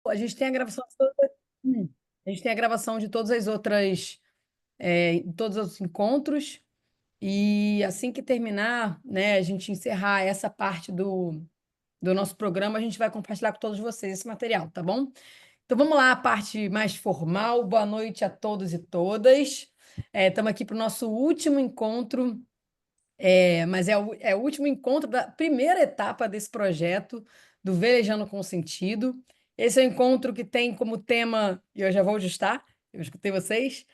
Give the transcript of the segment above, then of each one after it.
A gente tem a gravação de todas, a gente tem a gravação de todas as outras, todos os encontros. E assim que terminar, né, a gente encerrar essa parte do nosso programa, a gente vai compartilhar com todos vocês esse material, tá bom? Então vamos lá, a parte mais formal. Boa noite a todos e todas. Estamos aqui para o nosso último encontro, mas é o último encontro da primeira etapa desse projeto do Velejando com Sentido. Esse é o encontro que tem como tema, e eu já vou ajustar, eu escutei vocês,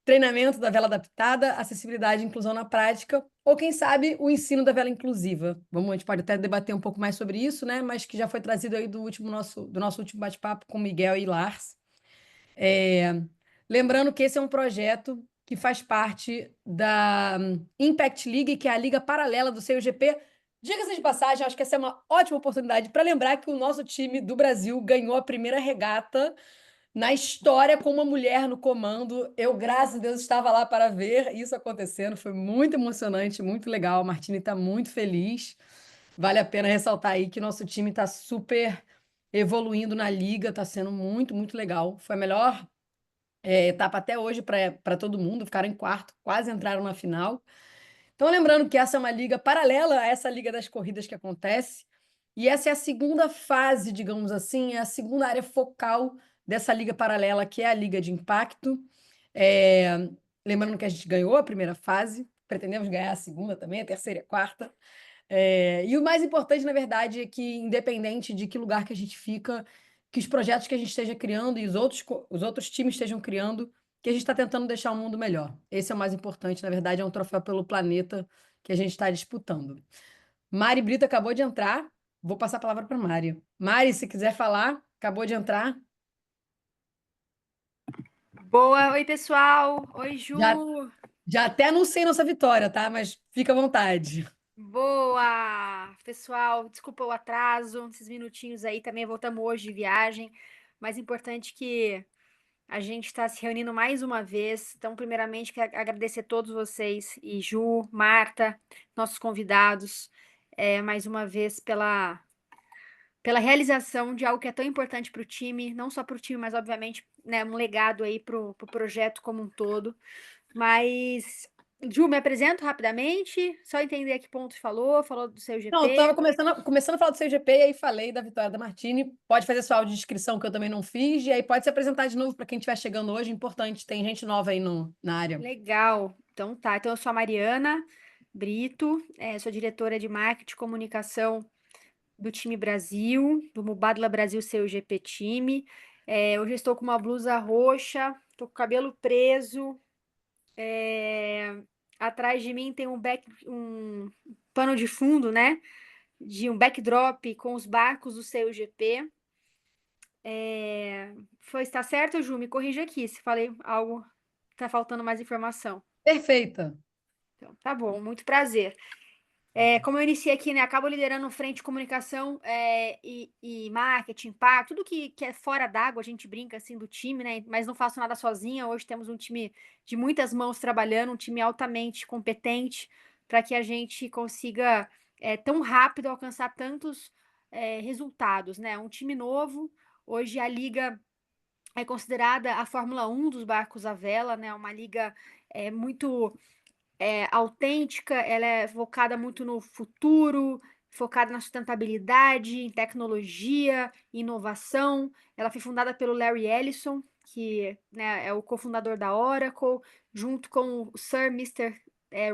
treinamento da vela adaptada, acessibilidade e inclusão na prática, ou quem sabe o ensino da vela inclusiva. A gente pode até debater um pouco mais sobre isso, né? Mas que já foi trazido aí do nosso último bate-papo com Miguel e Lars. É, Lembrando que esse é um projeto que faz parte da Impact League, que é a liga paralela do CUGP. Diga-se de passagem, acho que essa é uma ótima oportunidade para lembrar que o nosso time do Brasil ganhou a primeira regata na história com uma mulher no comando. Eu, graças a Deus, estava lá para ver isso acontecendo. Foi muito emocionante, muito legal. A Martine está muito feliz. Vale a pena ressaltar aí que nosso time está super evoluindo na liga, está sendo muito, muito legal. Foi a melhor etapa até hoje para todo mundo. Ficaram em quarto, quase entraram na final. Então, lembrando que essa é uma liga paralela a essa liga das corridas que acontece, e essa é a segunda fase, digamos assim, é a segunda área focal dessa liga paralela, que é a liga de impacto. É, Lembrando que a gente ganhou a primeira fase, pretendemos ganhar a segunda também, a terceira e a quarta. E o mais importante, na verdade, é que, independente de que lugar que a gente fica, que os projetos que a gente esteja criando e os outros times estejam criando, que a gente está tentando deixar o mundo melhor. Esse é o mais importante, na verdade, é um troféu pelo planeta que a gente está disputando. Mari Brito acabou de entrar, vou passar a palavra para Mari. Mari, se quiser falar, acabou de entrar. Boa, oi pessoal, oi Já, Ju, já até anunciei nossa vitória, tá? Mas fica à vontade. boa pessoal, desculpa o atraso, esses minutinhos aí também voltamos hoje de viagem, mas importante que a gente está se reunindo mais uma vez, então primeiramente quero agradecer a todos vocês e Ju, Marta, nossos convidados, mais uma vez pela realização de algo que é tão importante para o time, não só para o time, mas obviamente, né, um legado aí para o projeto como um todo. Mas, Ju, me apresento rapidamente, só entender a que ponto falou do seu Não, eu GP. estava começando a falar do CGP e aí falei da vitória da Martini. Pode fazer sua audiodescrição, que eu também não fiz, e aí pode se apresentar de novo para quem estiver chegando hoje. Importante, tem gente nova aí na área. Legal. Então tá, então eu sou a Mariana Brito, sou diretora de marketing e comunicação do time Brasil, do Mubadala Brasil seu GP time. Hoje eu estou com uma blusa roxa, estou com o cabelo preso. é, Atrás de mim tem um pano de fundo, né? De um backdrop com os barcos do seu GP. Está certo, Ju? Me corrija aqui se falei algo, tá faltando mais informação. Perfeita. Então, tá bom, muito prazer. Como eu iniciei aqui, né? Acabo liderando frente de comunicação e marketing, pá, tudo que é fora d'água, a gente brinca assim do time, né? Mas não faço nada sozinha. Hoje temos um time de muitas mãos trabalhando, um time altamente competente para que a gente consiga tão rápido alcançar tantos resultados, né? Um time novo. Hoje a liga é considerada a Fórmula 1 dos barcos à vela, né? Uma liga muito autêntica, ela é focada muito no futuro, focada na sustentabilidade, em tecnologia, inovação. Ela foi fundada pelo Larry Ellison, que, né, é o cofundador da Oracle, junto com o Sir Mr.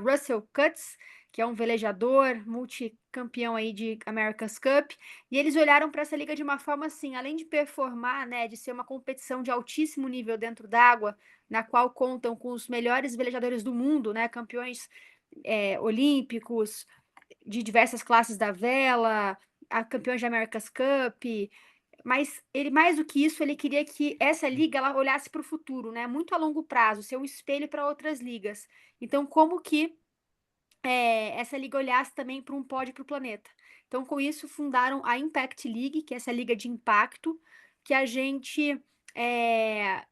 Russell Cutts, que é um velejador multicampeão aí de America's Cup, e eles olharam para essa liga de uma forma assim, além de performar, né, de ser uma competição de altíssimo nível dentro d'água, na qual contam com os melhores velejadores do mundo, né, campeões olímpicos de diversas classes da vela, campeões de America's Cup, mas ele mais do que isso, ele queria que essa liga ela olhasse para o futuro, né, muito a longo prazo, ser um espelho para outras ligas. Então, como que essa liga olhasse também para um pódio para o planeta. Então, com isso, fundaram a Impact League, que é essa liga de impacto, que a gente.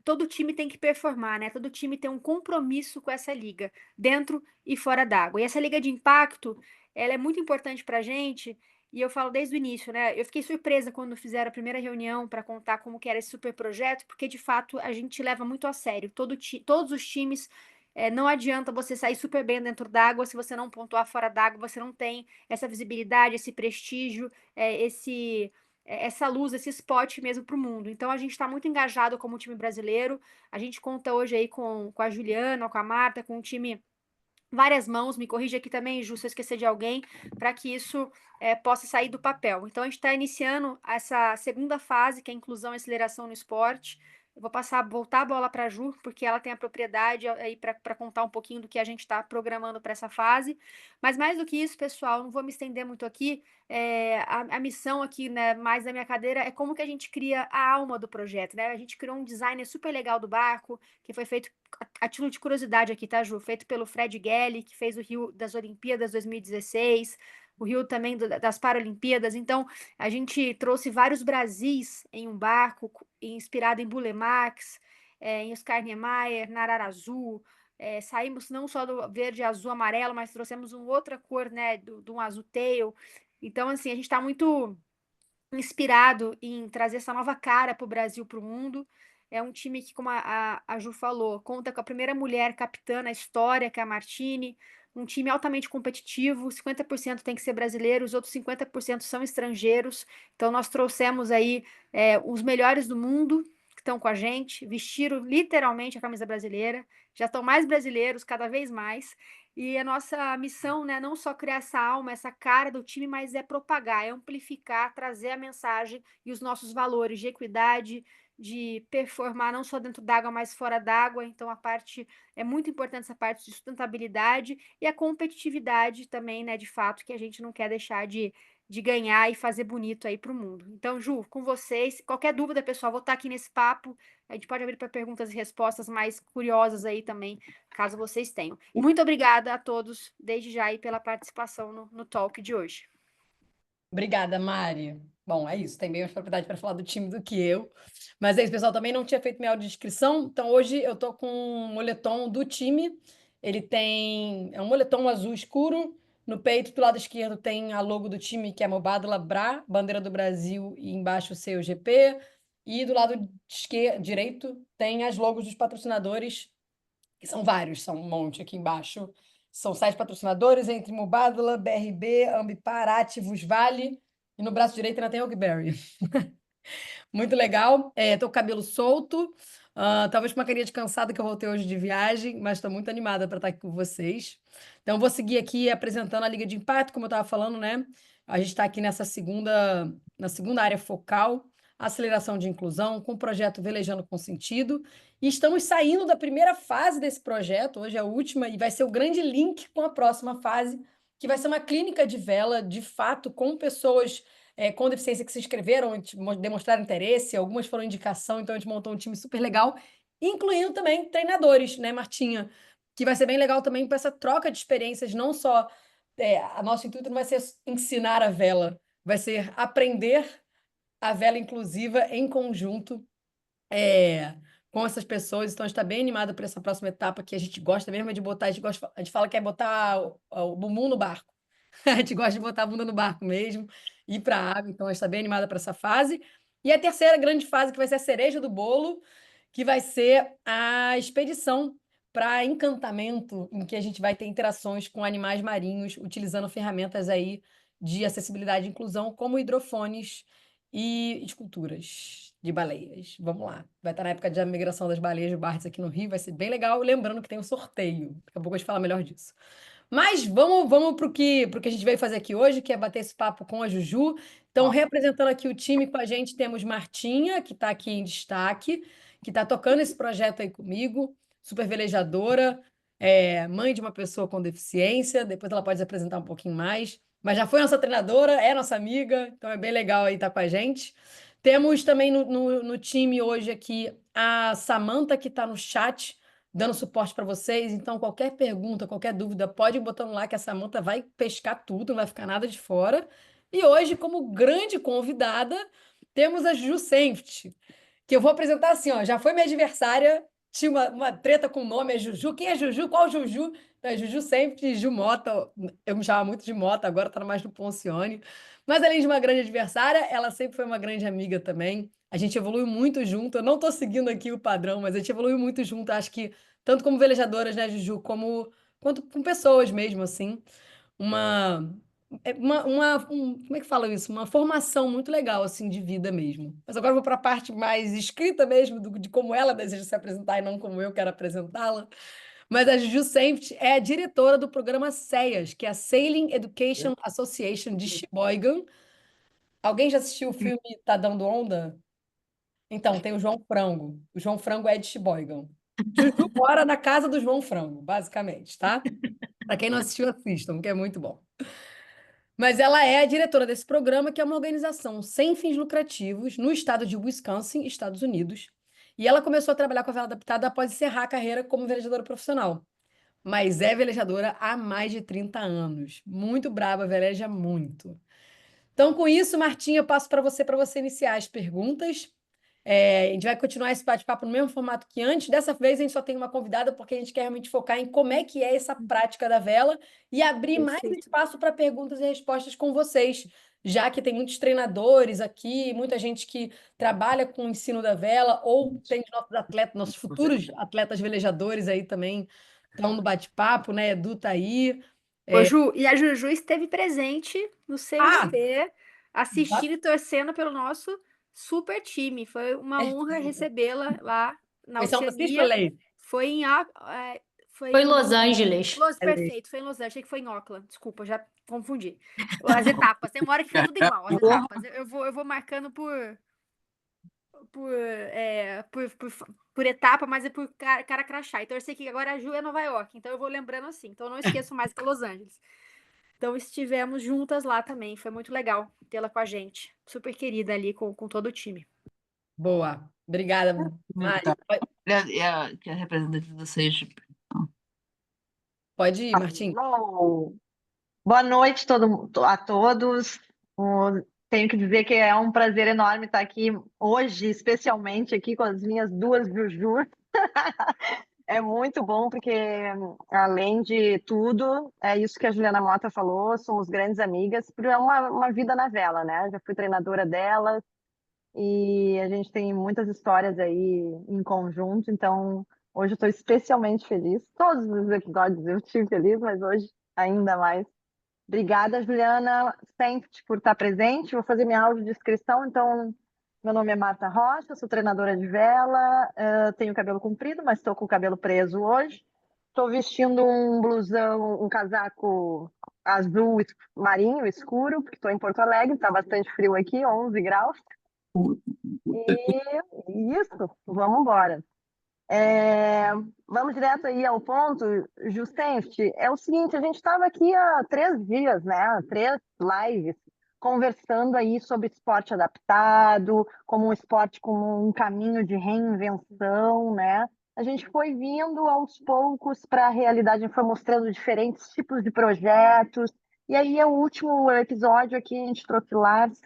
Todo time tem que performar, né? Todo time tem um compromisso com essa liga, dentro e fora d'água. E essa liga de impacto, ela é muito importante para a gente, e eu falo desde o início, né, eu fiquei surpresa quando fizeram a primeira reunião para contar como que era esse super projeto, porque de fato a gente leva muito a sério, todos os times, não adianta você sair super bem dentro d'água, se você não pontuar fora d'água, você não tem essa visibilidade, esse prestígio, essa luz, esse spot mesmo para o mundo. Então a gente está muito engajado como time brasileiro, a gente conta hoje aí com a Juliana, com a Marta, com um time várias mãos, me corrija aqui também, Ju, se eu esquecer de alguém, para que isso possa sair do papel. Então, a gente está iniciando essa segunda fase, que é a inclusão e aceleração no esporte. Eu vou voltar a bola para a Ju, porque ela tem a propriedade aí para contar um pouquinho do que a gente está programando para essa fase. Mas mais do que isso, pessoal, não vou me estender muito aqui. A missão aqui, né, mais da minha cadeira, é como que a gente cria a alma do projeto, né? A gente criou um design super legal do barco, que foi feito a título de curiosidade aqui, tá, Ju? Feito pelo Fred Gelli, que fez o Rio das Olimpíadas 2016, o Rio também das Paralimpíadas. Então, a gente trouxe vários Brasis em um barco, inspirado em Bulemax, em Oscar Niemeyer, Narara Azul. Saímos não só do verde, azul, amarelo, mas trouxemos uma outra cor, né, de um azul tail. Então, assim, a gente está muito inspirado em trazer essa nova cara para o Brasil, para o mundo. É um time que, como a Ju falou, conta com a primeira mulher capitã na história, que é a Martini. Um time altamente competitivo, 50% tem que ser brasileiro, os outros 50% são estrangeiros. Então, nós trouxemos aí os melhores do mundo que estão com a gente, vestiram literalmente a camisa brasileira, já estão mais brasileiros cada vez mais. E a nossa missão, né, não só criar essa alma, essa cara do time, mas é propagar, é amplificar, trazer a mensagem e os nossos valores de equidade, de performar não só dentro d'água, mas fora d'água. Então, a parte é muito importante essa parte de sustentabilidade e a competitividade também, né, de fato, que a gente não quer deixar de ganhar e fazer bonito aí para o mundo. Então, Ju, com vocês, qualquer dúvida, pessoal, vou estar aqui nesse papo. A gente pode abrir para perguntas e respostas mais curiosas aí também, caso vocês tenham. E muito obrigada a todos, desde já, aí, pela participação no talk de hoje. Obrigada, Mari. Bom, é isso. Tem bem mais propriedade para falar do time do que eu. Mas é isso, pessoal. Também não tinha feito minha audiodescrição. Então, hoje eu tô com um moletom do time. Ele tem... É um moletom azul escuro. No peito, do lado esquerdo, tem a logo do time, que é Mubadala Bra, bandeira do Brasil, e embaixo o CUGP. E do lado direito, tem as logos dos patrocinadores, que são vários, são um monte aqui embaixo. São 7 patrocinadores, entre Mubadala, BRB, Ambipar, Ativos, Vale, e no braço direito ainda tem Oakberry. Muito legal. Tô com o cabelo solto, talvez com uma carinha de cansada que eu voltei hoje de viagem, mas estou muito animada para estar aqui com vocês. Então, vou seguir aqui apresentando a Liga de Impacto, como eu estava falando, né? A gente está aqui na segunda área focal, aceleração de inclusão, com o projeto Velejando com Sentido. E estamos saindo da primeira fase desse projeto, hoje é a última, e vai ser o grande link com a próxima fase, que vai ser uma clínica de vela, de fato, com pessoas com deficiência que se inscreveram, demonstraram interesse, algumas foram indicação, então a gente montou um time super legal, incluindo também treinadores, né, Martinha? Que vai ser bem legal também para essa troca de experiências, não só. A nosso intuito não vai ser ensinar a vela, vai ser aprender a vela inclusiva em conjunto com essas pessoas. Então, a gente está bem animado para essa próxima etapa, que a gente gosta mesmo de botar, a gente fala que é botar o bumbum no barco. A gente gosta de botar a bunda no barco mesmo, ir para a água, então a gente está bem animada para essa fase. E a terceira grande fase, que vai ser a cereja do bolo, que vai ser a expedição para encantamento, em que a gente vai ter interações com animais marinhos, utilizando ferramentas aí de acessibilidade e inclusão, como hidrofones e esculturas de baleias. Vamos lá. Vai estar na época de migração das baleias de Bartes aqui no Rio, vai ser bem legal. Lembrando que tem um sorteio. Daqui a pouco eu vou falar melhor disso. Mas vamos pro que a gente veio fazer aqui hoje, que é bater esse papo com a Juju. Então, representando aqui o time com a gente, temos Martinha, que está aqui em destaque, que está tocando esse projeto aí comigo, super velejadora, mãe de uma pessoa com deficiência. Depois ela pode se apresentar um pouquinho mais. Mas já foi nossa treinadora, é nossa amiga, então é bem legal aí estar com a gente. Temos também no time hoje aqui a Samantha, que está no chat dando suporte para vocês. Então, qualquer pergunta, qualquer dúvida, pode ir botando lá que a Samantha vai pescar tudo, não vai ficar nada de fora. E hoje, como grande convidada, temos a Juju Senft, que eu vou apresentar assim, ó, já foi minha adversária, tinha uma treta com o nome, é Juju. Quem é Juju? Qual Juju? Então, é Juju Senft, Ju Mota. Eu me chamava muito de Mota, agora tá mais no Poncione. Mas além de uma grande adversária, ela sempre foi uma grande amiga também. A gente evoluiu muito junto. Eu não tô seguindo aqui o padrão, mas a gente evoluiu muito junto. Acho que tanto como velejadoras, né, Juju, como quanto com pessoas mesmo, assim. Uma, como é que fala isso? Uma formação muito legal, assim, de vida mesmo. Mas agora eu vou para a parte mais escrita mesmo, de como ela deseja se apresentar e não como eu quero apresentá-la. Mas a Juju Senft é a diretora do programa SEAS, que é a Sailing Education Association de Sheboygan. Alguém já assistiu o filme Tá Dando Onda? Então, tem o João Frango. O João Frango é de Sheboygan. Juju mora na casa do João Frango, basicamente, tá? Para quem não assistiu, assistam, que é muito bom. Mas ela é a diretora desse programa, que é uma organização sem fins lucrativos no estado de Wisconsin, Estados Unidos. E ela começou a trabalhar com a vela adaptada após encerrar a carreira como velejadora profissional. Mas é velejadora há mais de 30 anos. Muito braba, veleja muito. Então, com isso, Martinha, eu passo para você iniciar as perguntas. A gente vai continuar esse bate-papo no mesmo formato que antes. Dessa vez, a gente só tem uma convidada, porque a gente quer realmente focar em como é que é essa prática da vela e abrir mais Perfeito. espaço para perguntas e respostas com vocês, já que tem muitos treinadores aqui, muita gente que trabalha com o ensino da vela, ou tem os nossos atletas, nossos futuros atletas velejadores aí também estão no bate-papo, né? Edu tá aí. Ô, Ju, e a Juju esteve presente no Ah, CNT, assistindo e torcendo pelo nosso super time. Foi uma honra certinho. recebê-la lá na Foi São Francisco, Oceania. Lei? Foi em, foi Foi em em Los Angeles. Perfeito, foi em Los Angeles. Achei que foi em Auckland. Desculpa, já confundi. As etapas. Tem uma hora que fica tudo igual, as etapas. Eu vou marcando por etapa, mas é por cara crachá. Então eu sei que agora a Ju é Nova York, então eu vou lembrando assim. Então eu não esqueço mais que é Los Angeles. Então estivemos juntas lá também. Foi muito legal tê-la com a gente. Super querida ali com todo o time. Boa. Obrigada, Mari. Tá. Que é a representante de vocês. Pode ir, Martim. Alô. Boa noite a todos. Tenho que dizer que é um prazer enorme estar aqui hoje, especialmente aqui com as minhas duas Juju. É muito bom porque, além de tudo, é isso que a Juliana Mota falou, somos grandes amigas, porque é uma vida na vela, né? Já fui treinadora delas e a gente tem muitas histórias aí em conjunto, então hoje eu estou especialmente feliz. Todos os episódios eu estive feliz, mas hoje ainda mais. Obrigada, Juliana, sempre por estar presente. Vou fazer minha audiodescrição. Então, meu nome é Marta Rocha, sou treinadora de vela, tenho cabelo comprido, mas estou com o cabelo preso hoje. Estou vestindo um blusão, um casaco azul marinho, escuro, porque estou em Porto Alegre, está bastante frio aqui, 11 graus. E isso, vamos embora. Vamos direto aí ao ponto, Justente. É o seguinte, a gente estava aqui há 3 dias, né? 3 lives, conversando aí sobre esporte adaptado, como um esporte como um caminho de reinvenção, né? A gente foi vindo aos poucos para a realidade, a gente foi mostrando diferentes tipos de projetos. E aí, é o último episódio aqui, a gente trouxe Lars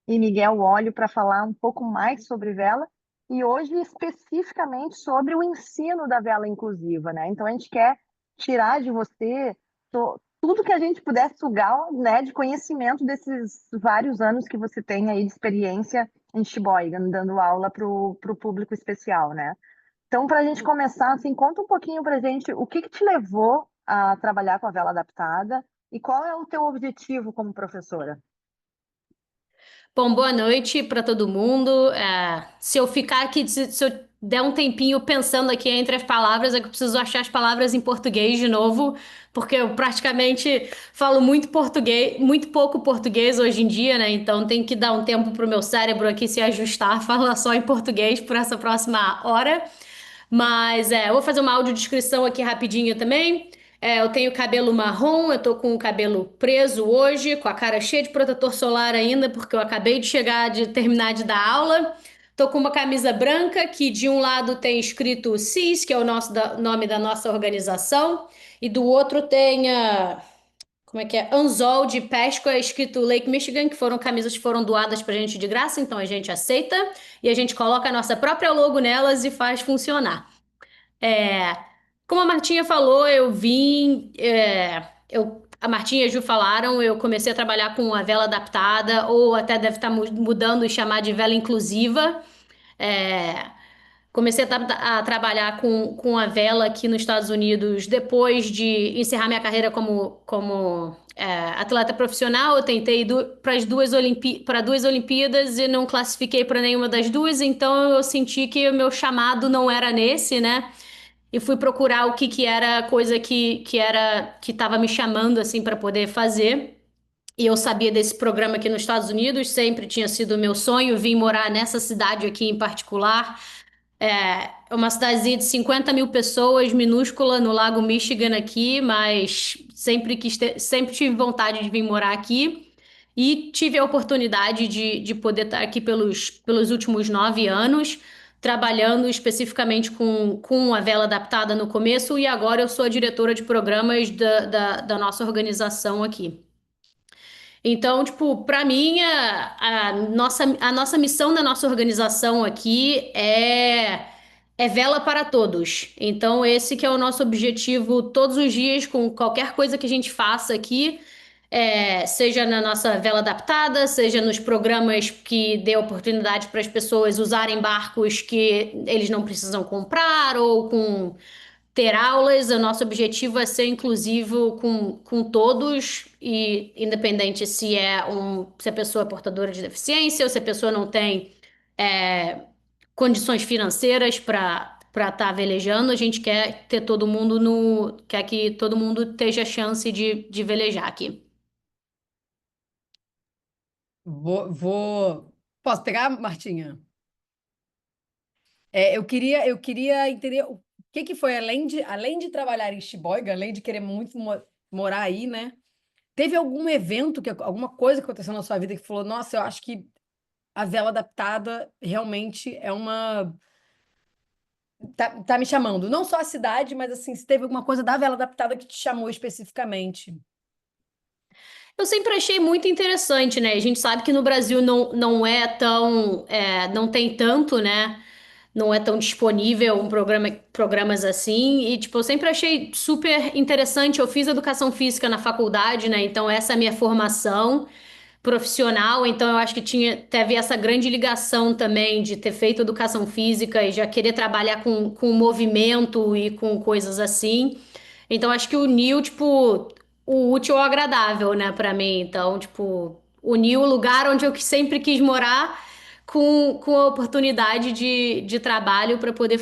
e Miguel Óleo para falar um pouco mais sobre vela e hoje especificamente sobre o ensino da vela inclusiva, né? Então a gente quer tirar de você tudo que a gente puder sugar, né, de conhecimento desses vários anos que você tem aí de experiência em Sheboygan, dando aula para o público especial, né? Então, para a gente começar, assim, conta um pouquinho para a gente o que te levou a trabalhar com a vela adaptada e qual é o teu objetivo como professora? Bom, boa noite para todo mundo. Se eu ficar aqui, se eu der um tempinho pensando aqui entre as palavras, é que eu preciso achar as palavras em português de novo, porque eu praticamente falo muito português, muito pouco português hoje em dia, né? Então tem que dar um tempo para o meu cérebro aqui se ajustar a falar só em português por essa próxima hora. Mas eu vou fazer uma audiodescrição aqui rapidinho também. Eu tenho cabelo marrom, eu tô com o cabelo preso hoje, com a cara cheia de protetor solar ainda, porque eu acabei de terminar de dar aula. Tô com uma camisa branca que de um lado tem escrito CIS, que é o nome da nossa organização, e do outro tem como é que é? Anzol de pesca, escrito Lake Michigan, que foram camisas que foram doadas pra gente de graça, então a gente aceita e a gente coloca a nossa própria logo nelas e faz funcionar. É, como a Martinha falou, eu a Martinha e a Ju falaram, eu comecei a trabalhar com a vela adaptada, ou até deve estar mudando e chamar de vela inclusiva. É, comecei a trabalhar com a vela aqui nos Estados Unidos depois de encerrar minha carreira como atleta profissional. Eu tentei ir para duas Olimpíadas e não classifiquei para nenhuma das duas, então eu senti que o meu chamado não era nesse, né? E fui procurar o que que era a coisa que estava me chamando assim para poder fazer. E eu sabia desse programa aqui nos Estados Unidos, sempre tinha sido o meu sonho, vim morar nessa cidade aqui em particular. É uma cidadezinha de 50 mil pessoas, minúscula, no Lago Michigan aqui, mas sempre tive vontade de vir morar aqui. E tive a oportunidade de poder estar aqui pelos últimos 9 anos, trabalhando especificamente com a vela adaptada no começo, e agora eu sou a diretora de programas da nossa organização aqui. Então, tipo, para mim, a nossa missão da nossa organização aqui é vela para todos. Então, esse que é o nosso objetivo todos os dias, com qualquer coisa que a gente faça aqui, seja na nossa vela adaptada, seja nos programas que dê oportunidade para as pessoas usarem barcos que eles não precisam comprar, ou com ter aulas. O nosso objetivo é ser inclusivo com todos, e independente se a pessoa é portadora de deficiência ou se a pessoa não tem condições financeiras para estar velejando. A gente quer ter todo mundo quer que todo mundo esteja a chance de velejar aqui. Posso pegar, Martinha? Eu queria entender o que foi, além de trabalhar em Sheboygan, além de querer muito morar aí, né? Teve algum evento, alguma coisa que aconteceu na sua vida que falou, nossa, eu acho que a vela adaptada realmente é uma. Tá me chamando. Não só a cidade, mas assim, se teve alguma coisa da vela adaptada que te chamou especificamente. Eu sempre achei muito interessante, né? A gente sabe que no Brasil não é tão, não tem tanto, né? Não é tão disponível programas assim. E, tipo, eu sempre achei super interessante. Eu fiz educação física na faculdade, né? Então, essa é a minha formação profissional. Então, eu acho que teve essa grande ligação também de ter feito educação física e já querer trabalhar com movimento e com coisas assim. Então, acho que uniu, tipo, o útil ao agradável, né, pra mim. Então, tipo, uniu o lugar onde eu sempre quis morar com a oportunidade de trabalho para poder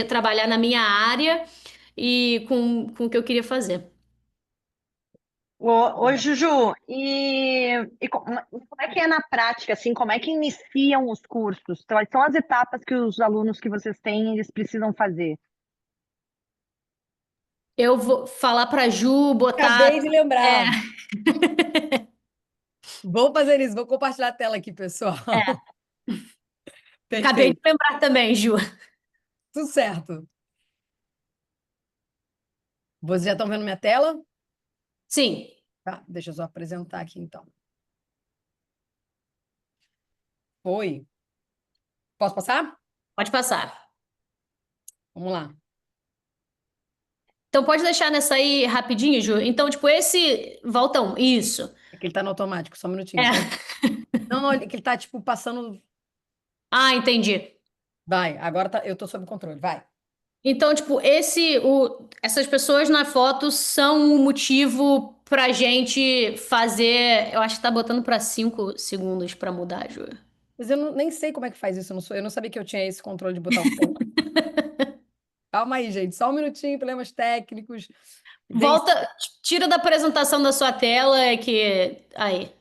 trabalhar na minha área e com o que eu queria fazer. Ô, Juju, e como é que é na prática, assim, como é que iniciam os cursos? Quais são as etapas que os alunos que vocês têm, eles precisam fazer? Eu vou falar pra Ju botar. Acabei de É, lembrar. Vou fazer isso, vou compartilhar a tela aqui, pessoal. acabei de Perfeito. lembrar também, Ju. Tudo certo. Vocês já estão vendo minha tela? Sim, Tá, deixa eu só apresentar aqui então. Oi. Posso passar? pode passar. Vamos lá. Então pode deixar nessa aí rapidinho, Ju. Então, tipo, esse. Voltão, isso. É que ele tá no automático, só um minutinho. É. Não, não, é que ele tá, tipo, passando. Ah, entendi. Vai, agora eu tô sob controle, vai. Então, tipo, essas pessoas na foto são o motivo pra gente fazer. Eu acho que tá botando pra 5 segundos pra mudar, Ju. Mas eu nem sei como é que faz isso, eu não sabia que eu tinha esse controle de botar o tempo. Calma aí, gente, só um minutinho, problemas técnicos. Volta, tira da apresentação da sua tela, que. Aí.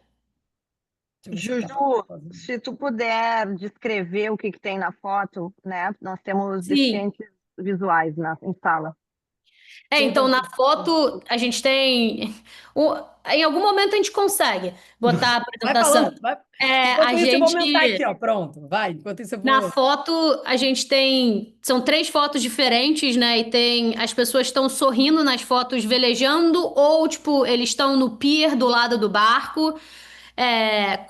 Deixa eu ver se tá Juju, fazendo. se tu puder descrever o que que tem na foto, né? Nós temos Sim. deficientes visuais em sala. Então na foto a gente tem. Em algum momento a gente consegue botar a Vai apresentação. falando, vai. A Enquanto isso, eu vou aumentar aqui, gente. ó. Pronto, vai. Enquanto isso, eu Na vou. foto, a gente tem. São 3 fotos diferentes, né? E tem. As pessoas estão sorrindo nas fotos, velejando, ou, tipo, eles estão no pier do lado do barco,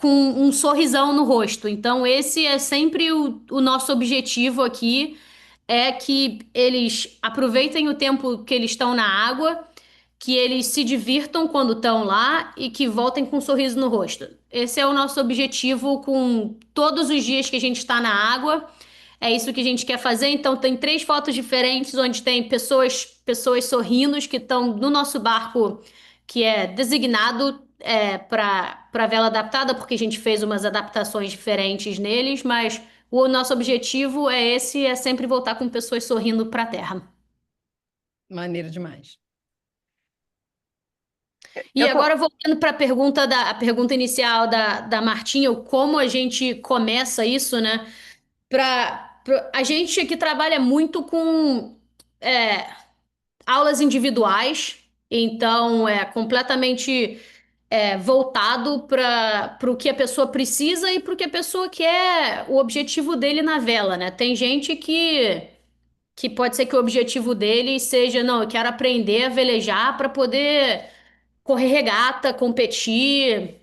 com um sorrisão no rosto. Então, esse é sempre o nosso objetivo aqui: é que eles aproveitem o tempo que eles estão na água que eles se divirtam quando estão lá e que voltem com um sorriso no rosto. Esse é o nosso objetivo com todos os dias que a gente está na água. É isso que a gente quer fazer. Então, tem 3 fotos diferentes onde tem pessoas sorrindo que estão no nosso barco, que é designado para vela adaptada, porque a gente fez umas adaptações diferentes neles, mas o nosso objetivo é esse, é sempre voltar com pessoas sorrindo para a Terra. Maneiro demais. E Eu tô... agora, voltando para a pergunta inicial da Martinha, o como a gente começa isso, né? A gente aqui trabalha muito com é, aulas individuais, então é completamente voltado para o que a pessoa precisa e para o que a pessoa quer, o objetivo dele na vela, né? Tem gente que pode ser que o objetivo dele seja, não, eu quero aprender a velejar para poder correr regata, competir.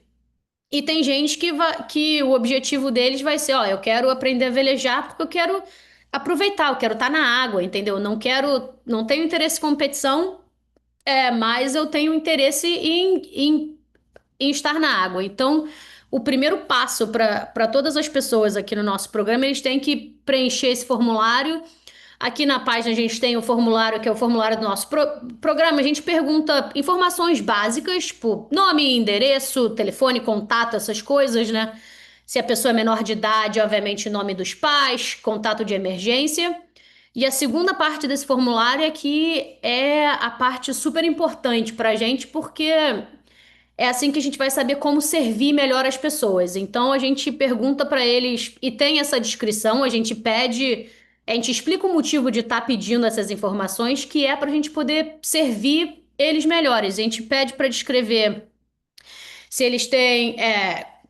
E tem gente que o objetivo deles vai ser, ó, eu quero aprender a velejar porque eu quero aproveitar, eu quero estar na água, entendeu? Não tenho interesse em competição, mas eu tenho interesse em estar na água. Então, o primeiro passo para todas as pessoas aqui no nosso programa, eles têm que preencher esse formulário. Aqui na página a gente tem o formulário, que é o formulário do nosso programa. A gente pergunta informações básicas, tipo nome, endereço, telefone, contato, essas coisas, né? Se a pessoa é menor de idade, obviamente, nome dos pais, contato de emergência. E a segunda parte desse formulário é que é a parte super importante para a gente, porque é assim que a gente vai saber como servir melhor as pessoas. Então a gente pergunta para eles e tem essa descrição, a gente explica o motivo de estar pedindo essas informações, que é para a gente poder servir eles melhores. A gente pede para descrever se eles têm,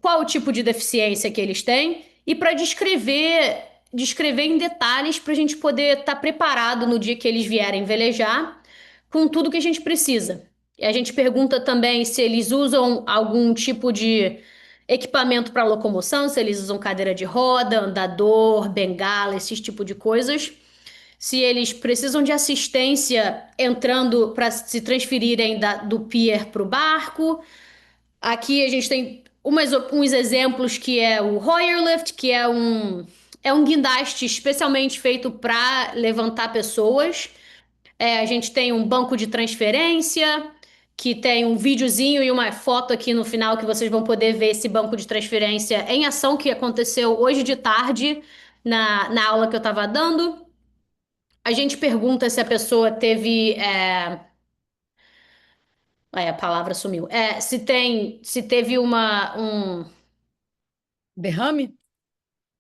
qual o tipo de deficiência que eles têm e para descrever em detalhes para a gente poder estar preparado no dia que eles vierem velejar com tudo que a gente precisa. E a gente pergunta também se eles usam algum tipo de equipamento para locomoção, se eles usam cadeira de roda, andador, bengala, esse tipo de coisas. Se eles precisam de assistência entrando para se transferirem do pier para o barco. Aqui a gente tem uns exemplos que é o Hoyer Lift, que é um guindaste especialmente feito para levantar pessoas. A gente tem um banco de transferência, que tem um videozinho e uma foto aqui no final que vocês vão poder ver esse banco de transferência em ação que aconteceu hoje de tarde na aula que eu estava dando. A gente pergunta se a pessoa teve. A palavra sumiu. Se teve Derrame?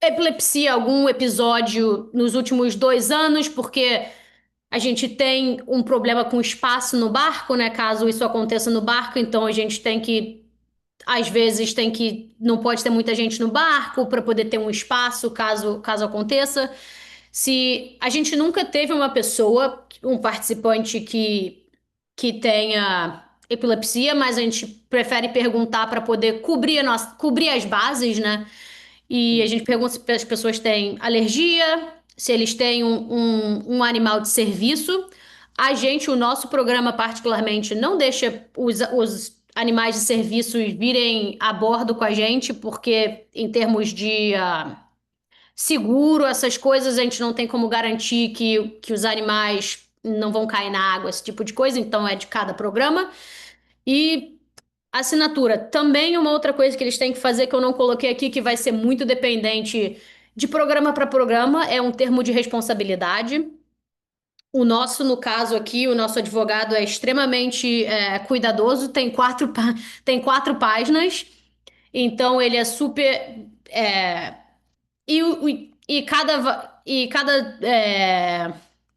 epilepsia, algum episódio nos últimos 2 anos, porque a gente tem um problema com espaço no barco, né? Caso isso aconteça no barco, então a gente tem que, às vezes, não pode ter muita gente no barco para poder ter um espaço caso aconteça. Se a gente nunca teve uma pessoa, um participante que tenha epilepsia, mas a gente prefere perguntar para poder cobrir as bases, né? E a gente pergunta se as pessoas têm alergia, se eles têm um animal de serviço. O nosso programa particularmente, não deixa os animais de serviço virem a bordo com a gente, porque em termos de seguro, essas coisas, a gente não tem como garantir que os animais não vão cair na água, esse tipo de coisa, então é de cada programa. E assinatura, também uma outra coisa que eles têm que fazer que eu não coloquei aqui, que vai ser muito dependente de programa para programa, é um termo de responsabilidade. O nosso, no caso aqui, o nosso advogado é extremamente cuidadoso, tem 4 páginas, então ele é super.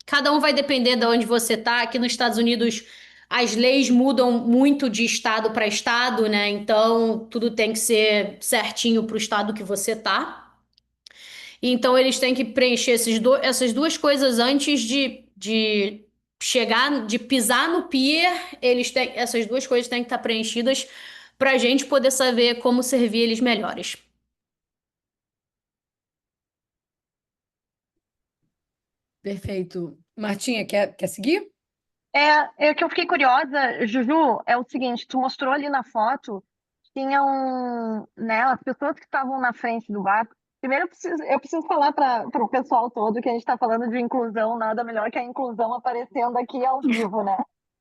Cada um vai depender de onde você está. Aqui nos Estados Unidos, as leis mudam muito de estado para estado, né? Então, tudo tem que ser certinho para o estado que você tá. Então, eles têm que preencher essas 2 coisas antes de chegar, de pisar no pier. Essas 2 coisas têm que estar preenchidas para a gente poder saber como servir eles melhores. Perfeito. Martinha, quer seguir? É que eu fiquei curiosa, Juju, é o seguinte, tu mostrou ali na foto, tinham, né, as pessoas que estavam na frente do bar. Primeiro eu preciso falar para o pessoal todo que a gente está falando de inclusão, nada melhor que a inclusão aparecendo aqui ao vivo, né?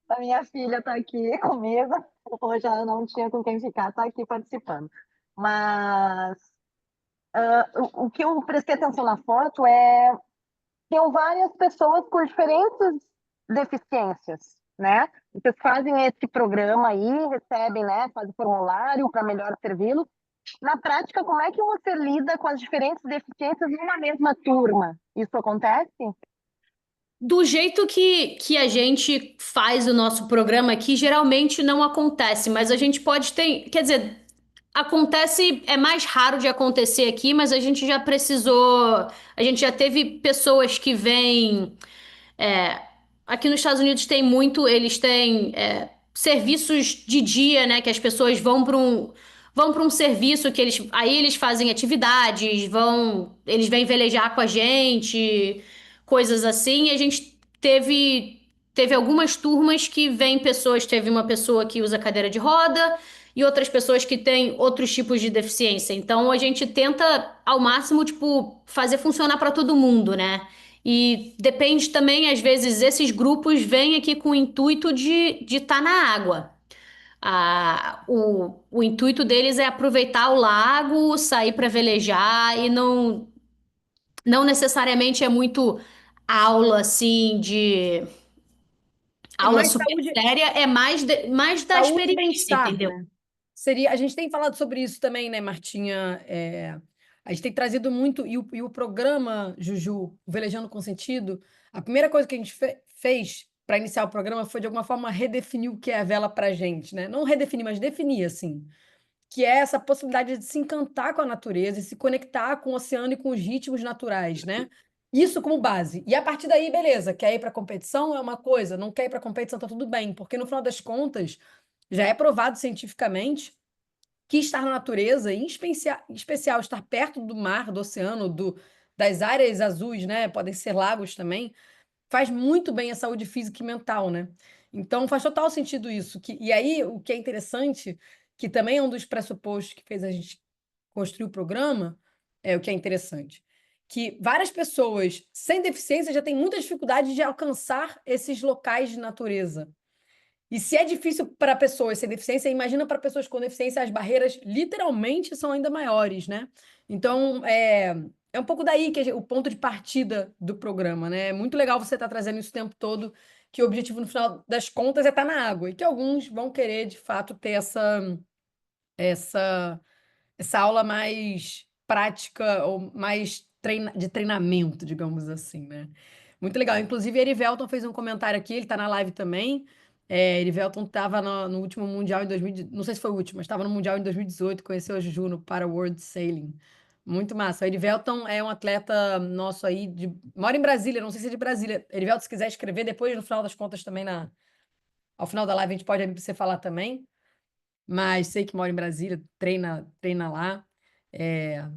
A minha filha está aqui comigo, hoje ela não tinha com quem ficar, está aqui participando. Mas o que eu prestei atenção na foto é tinham várias pessoas com diferentes deficiências, né? Vocês fazem esse programa aí, recebem, né? Fazem formulário para melhor servi-lo. Na prática, como é que você lida com as diferentes deficiências numa mesma turma? Isso acontece? Do jeito que a gente faz o nosso programa aqui, geralmente não acontece, mas a gente pode ter. Quer dizer, acontece, é mais raro de acontecer aqui, mas a gente já precisou. A gente já teve pessoas que vêm. É, aqui nos Estados Unidos tem muito, eles têm serviços de dia, né? Que as pessoas vão para um serviço que eles fazem atividades, eles vêm velejar com a gente, coisas assim. E a gente teve algumas turmas que vêm pessoas, teve uma pessoa que usa cadeira de roda e outras pessoas que têm outros tipos de deficiência. Então a gente tenta ao máximo, tipo, fazer funcionar para todo mundo, né? E depende também, às vezes, esses grupos vêm aqui com o intuito de estar na água. O intuito deles é aproveitar o lago, sair para velejar e não necessariamente é muito aula assim de É aula mais super saúde, séria, é mais da saúde e experiência, bem-estar, entendeu? né? Seria, a gente tem falado sobre isso também, né, Martinha? A gente tem trazido muito, e o programa, Juju, o Velejando com Sentido, a primeira coisa que a gente fez para iniciar o programa foi, de alguma forma, redefinir o que é a vela para gente, né? Não redefinir, mas definir, assim, que é essa possibilidade de se encantar com a natureza e se conectar com o oceano e com os ritmos naturais, né? Isso como base. E a partir daí, beleza, quer ir para competição é uma coisa, não quer ir para competição tá tudo bem, porque no final das contas já é provado cientificamente que estar na natureza, em especial estar perto do mar, do oceano, das áreas azuis, né? Podem ser lagos também, faz muito bem à saúde física e mental, né? Então faz total sentido isso. E aí, o que é interessante, que também é um dos pressupostos que fez a gente construir o programa, é o que é interessante. Que várias pessoas sem deficiência já têm muita dificuldade de alcançar esses locais de natureza. E se é difícil para pessoas sem deficiência, imagina para pessoas com deficiência, as barreiras literalmente são ainda maiores, né? Então, é um pouco daí que o ponto de partida do programa, né? É muito legal você estar trazendo isso o tempo todo, que o objetivo, no final das contas, é estar na água. E que alguns vão querer, de fato, ter essa, essa aula mais prática ou mais de treinamento, digamos assim, né? Muito legal. Inclusive, Erivelton fez um comentário aqui, ele está na live também. Erivelton estava no último Mundial em 2000, não sei se foi o último, mas estava no Mundial em 2018, conheceu a Juju no Para World Sailing. Muito massa. O Erivelton é um atleta nosso aí, mora em Brasília, não sei se é de Brasília. Erivelton, se quiser escrever depois, no final das contas, também ao final da live, a gente pode abrir para você falar também. Mas sei que mora em Brasília, treina lá,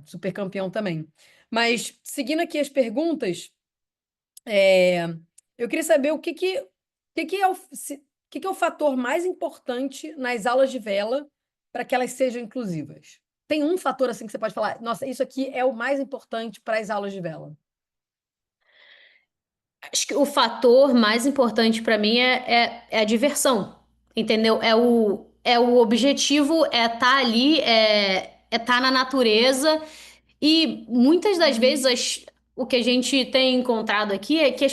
super campeão também. Mas, seguindo aqui as perguntas, é, eu queria saber o que que é o fator mais importante nas aulas de vela para que elas sejam inclusivas. Tem um fator assim que você pode falar, nossa, isso aqui é o mais importante para as aulas de vela. Acho que o fator mais importante para mim é a diversão, entendeu? É o objetivo, é estar ali, é estar na natureza. E muitas das vezes o que a gente tem encontrado aqui é que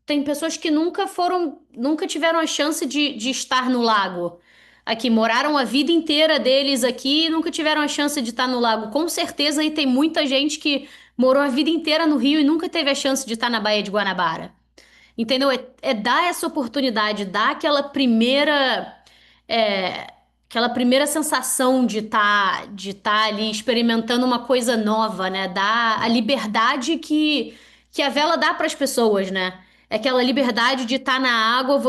tem pessoas que nunca tiveram a chance de estar no lago. Aqui, moraram a vida inteira deles aqui e nunca tiveram a chance de estar no lago. Com certeza aí tem muita gente que morou a vida inteira no Rio e nunca teve a chance de estar na Baía de Guanabara. Entendeu? É dar essa oportunidade, dar é, aquela primeira sensação de tá ali experimentando uma coisa nova, né? Dar a liberdade que a vela dá para as pessoas, né? É aquela liberdade de estar na água,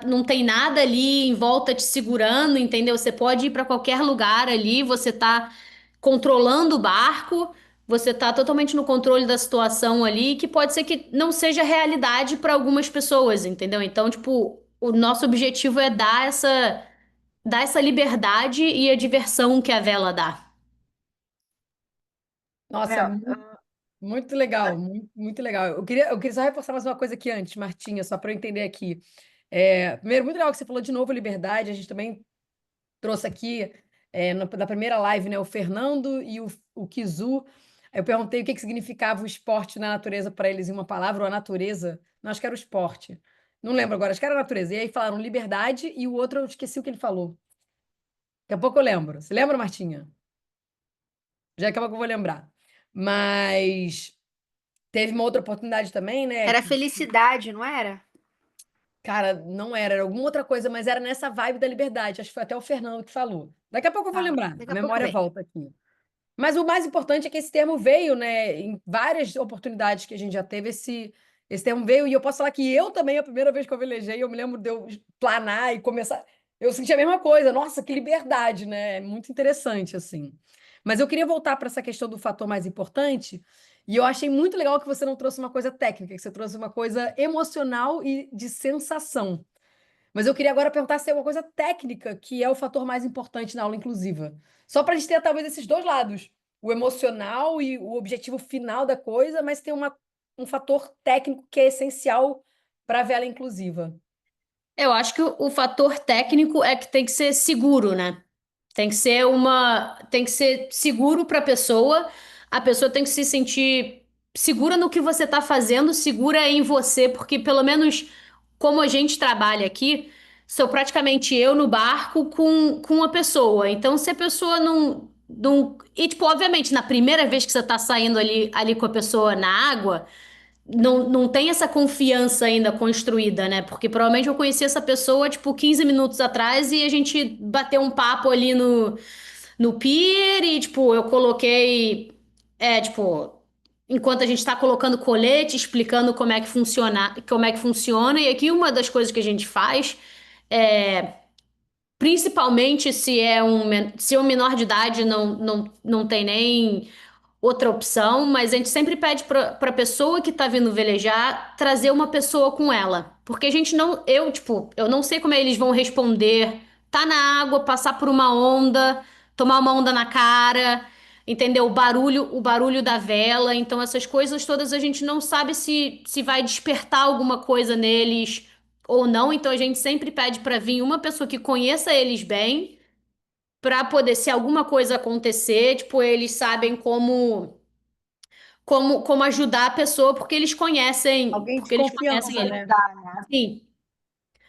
não tem nada ali em volta te segurando, entendeu? Você pode ir para qualquer lugar ali, você tá controlando o barco. você tá totalmente no controle da situação ali, que pode ser que não seja realidade para algumas pessoas, entendeu? Então, tipo, o nosso objetivo é dar essa liberdade e a diversão que a vela dá. Nossa, Meu, muito legal, muito legal. Eu queria só reforçar mais uma coisa aqui antes, Martinha, só para eu entender aqui. Primeiro, muito legal que você falou de novo liberdade. A gente também trouxe aqui da primeira live, né, o Fernando e o Kizu. Aí eu perguntei o que significava o esporte na natureza para eles em uma palavra, ou a natureza. Não, acho que era o esporte. Não lembro agora, acho que era a natureza. E aí falaram liberdade e o outro eu esqueci o que ele falou. Daqui a pouco eu lembro. Você lembra, Martinha? Já daqui a pouco eu vou lembrar. Mas teve uma outra oportunidade também, né? Era Que, felicidade, não era? cara, não era alguma outra coisa, mas era nessa vibe da liberdade. Acho que foi até o Fernando que falou. Daqui a pouco eu vou Tá, lembrar. daqui A a pouco memória vem. volta aqui. Mas o mais importante é que esse termo veio, né? Em várias oportunidades que a gente já teve, esse termo veio. E eu posso falar que eu também, a primeira vez que eu velejei, eu me lembro de eu planar e começar. Eu senti a mesma coisa. Nossa, que liberdade, né? É muito interessante, assim. Mas eu queria voltar para essa questão do fator mais importante. E eu achei muito legal que você não trouxe uma coisa técnica, que você trouxe uma coisa emocional e de sensação. Mas eu queria agora perguntar se tem uma coisa técnica que é o fator mais importante na aula inclusiva. Só para a gente ter talvez esses dois lados, o emocional e o objetivo final da coisa, mas tem um fator técnico que é essencial para a vela inclusiva. Eu acho que o fator técnico é que tem que ser seguro, né? Tem que ser seguro para a pessoa tem que se sentir segura no que você está fazendo, segura em você, porque pelo menos como a gente trabalha aqui, sou praticamente eu no barco com uma pessoa. Então, se a pessoa não... E, tipo, obviamente, na primeira vez que você está saindo ali com a pessoa na água, não tem essa confiança ainda construída, né? Porque provavelmente eu conheci essa pessoa, tipo, 15 minutos atrás e a gente bateu um papo ali no pier e, tipo, eu coloquei, tipo, enquanto a gente tá colocando colete, explicando como é que funciona. E aqui uma das coisas que a gente faz é, principalmente se é um menor de idade, não tem nem outra opção, mas a gente sempre pede para a pessoa que tá vindo velejar trazer uma pessoa com ela. Porque a gente não, tipo, eu não sei como eles vão responder. Tá na água, passar por uma onda, tomar uma onda na cara, entendeu? O barulho da vela. Então, essas coisas todas a gente não sabe se vai despertar alguma coisa neles ou não. Então, a gente sempre pede para vir uma pessoa que conheça eles bem, para poder, se alguma coisa acontecer, tipo, eles sabem como ajudar a pessoa, Alguém de porque eles conhecem confiança, como ele. né? ajudar, né? Sim.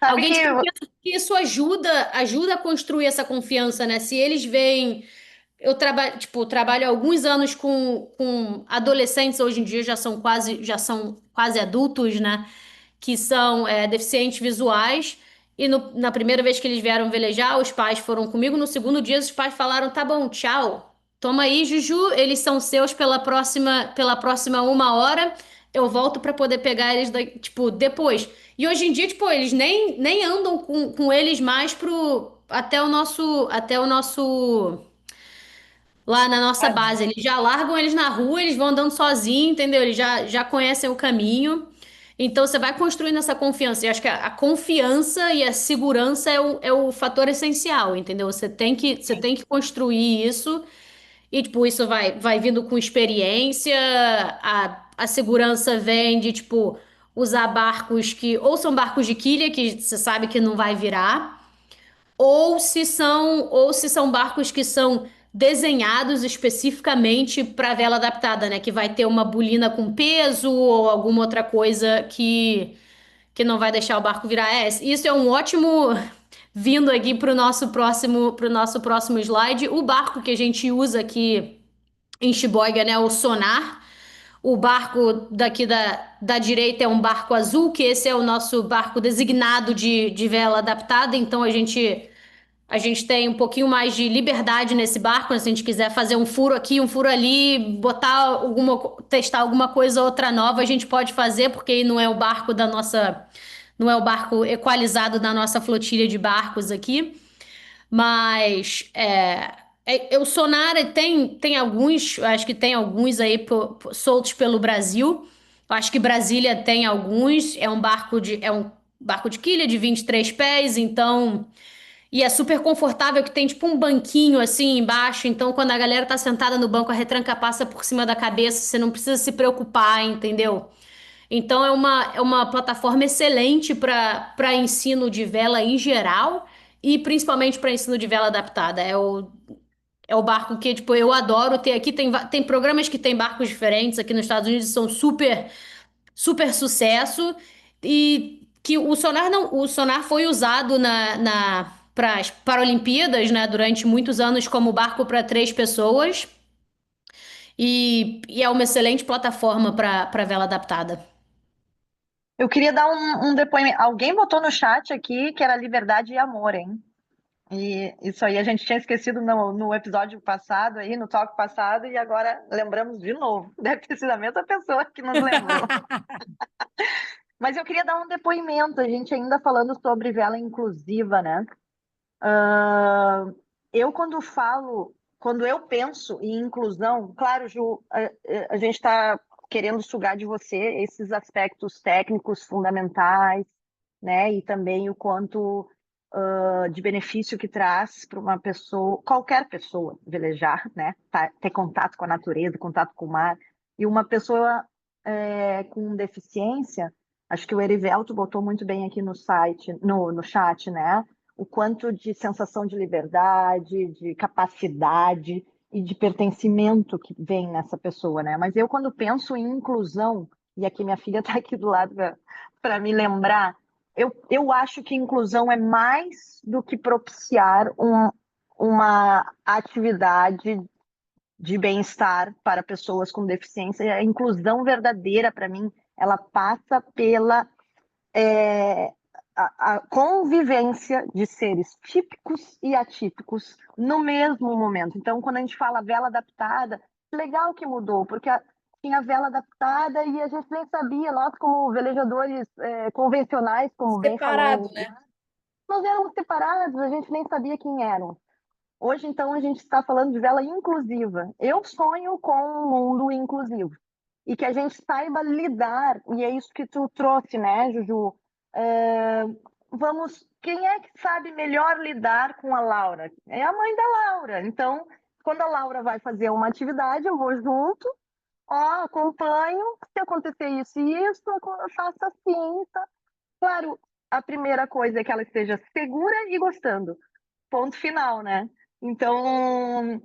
Sabe Alguém que de confiança, porque isso ajuda a construir essa confiança, né? Se eles veem, eu trabalho há alguns anos com adolescentes, hoje em dia já são quase adultos, né? Que são deficientes visuais. E na primeira vez que eles vieram velejar, os pais foram comigo. No segundo dia, os pais falaram: tá bom, tchau. Toma aí, Juju, eles são seus pela próxima 1 hora. Eu volto para poder pegar eles, tipo, depois. E hoje em dia, tipo, eles nem andam com eles mais até o nosso lá na nossa base. Eles já largam eles na rua, eles vão andando sozinhos, entendeu? Eles já conhecem o caminho. Então você vai construindo essa confiança. E acho que a confiança e a segurança é o fator essencial, entendeu? Você tem que construir isso. E, tipo, isso vai vindo com experiência. A segurança vem de, tipo, usar barcos que ou são barcos de quilha, que você sabe que não vai virar. Ou se são barcos que são desenhados especificamente para vela adaptada, né? Que vai ter uma bolina com peso ou alguma outra coisa que não vai deixar o barco virar. Isso é um ótimo vindo aqui para o nosso próximo slide. O barco que a gente usa aqui em Sheboygan, né? O Sonar. O barco daqui da direita é um barco azul, que esse é o nosso barco designado de vela adaptada. Então a gente tem um pouquinho mais de liberdade nesse barco, né? Se a gente quiser fazer um furo aqui, um furo ali, testar alguma coisa ou outra nova, a gente pode fazer, porque não é o barco não é o barco equalizado da nossa flotilha de barcos aqui. Mas O Sonar tem alguns, eu acho que tem alguns aí soltos pelo Brasil. Eu acho que Brasília tem alguns. É um barco de quilha de 23 pés, então. E é super confortável, que tem tipo um banquinho assim embaixo. Então, quando a galera tá sentada no banco, a retranca passa por cima da cabeça, você não precisa se preocupar, entendeu? Então, é uma plataforma excelente para ensino de vela em geral e principalmente para ensino de vela adaptada. É o barco que, tipo, eu adoro ter aqui. Tem programas que tem barcos diferentes aqui nos Estados Unidos, são super, super sucesso. E que o sonar foi usado para as Paralimpíadas, né, durante muitos anos como barco para 3 pessoas. E é uma excelente plataforma para vela adaptada. Eu queria dar um depoimento. Alguém botou no chat aqui que era liberdade e amor, hein? E isso aí a gente tinha esquecido no episódio passado, aí, no talk passado, e agora lembramos de novo. Deve ter sido a mesma pessoa que nos lembrou. Mas eu queria dar um depoimento, a gente ainda falando sobre vela inclusiva, né? Ah, eu, quando eu penso em inclusão, claro, Ju, a gente está querendo sugar de você esses aspectos técnicos fundamentais, né? E também o quanto de benefício que traz para uma pessoa, qualquer pessoa, velejar, né? Ter contato com a natureza, contato com o mar. E uma pessoa com deficiência, acho que o Erivelto botou muito bem aqui no site, no chat, né? O quanto de sensação de liberdade, de capacidade e de pertencimento que vem nessa pessoa, né? Mas eu, quando penso em inclusão, e aqui minha filha está aqui do lado para me lembrar, eu acho que inclusão é mais do que propiciar uma atividade de bem-estar para pessoas com deficiência. A inclusão verdadeira, para mim, ela passa pela a convivência de seres típicos e atípicos no mesmo momento. Então, quando a gente fala vela adaptada, legal que mudou, porque tinha vela adaptada e a gente nem sabia, nós como velejadores convencionais, como bem falou, Separado, né? nós éramos separados, a gente nem sabia quem eram. Hoje, então, a gente está falando de vela inclusiva. Eu sonho com um mundo inclusivo. E que a gente saiba lidar, e é isso que tu trouxe, né, Juju? É, quem é que sabe melhor lidar com a Laura? É a mãe da Laura. Então, quando a Laura vai fazer uma atividade, eu vou junto, ó, acompanho, se acontecer isso e isso, eu faço assim, tá? Claro, a primeira coisa é que ela esteja segura e gostando. Ponto final, né? Então,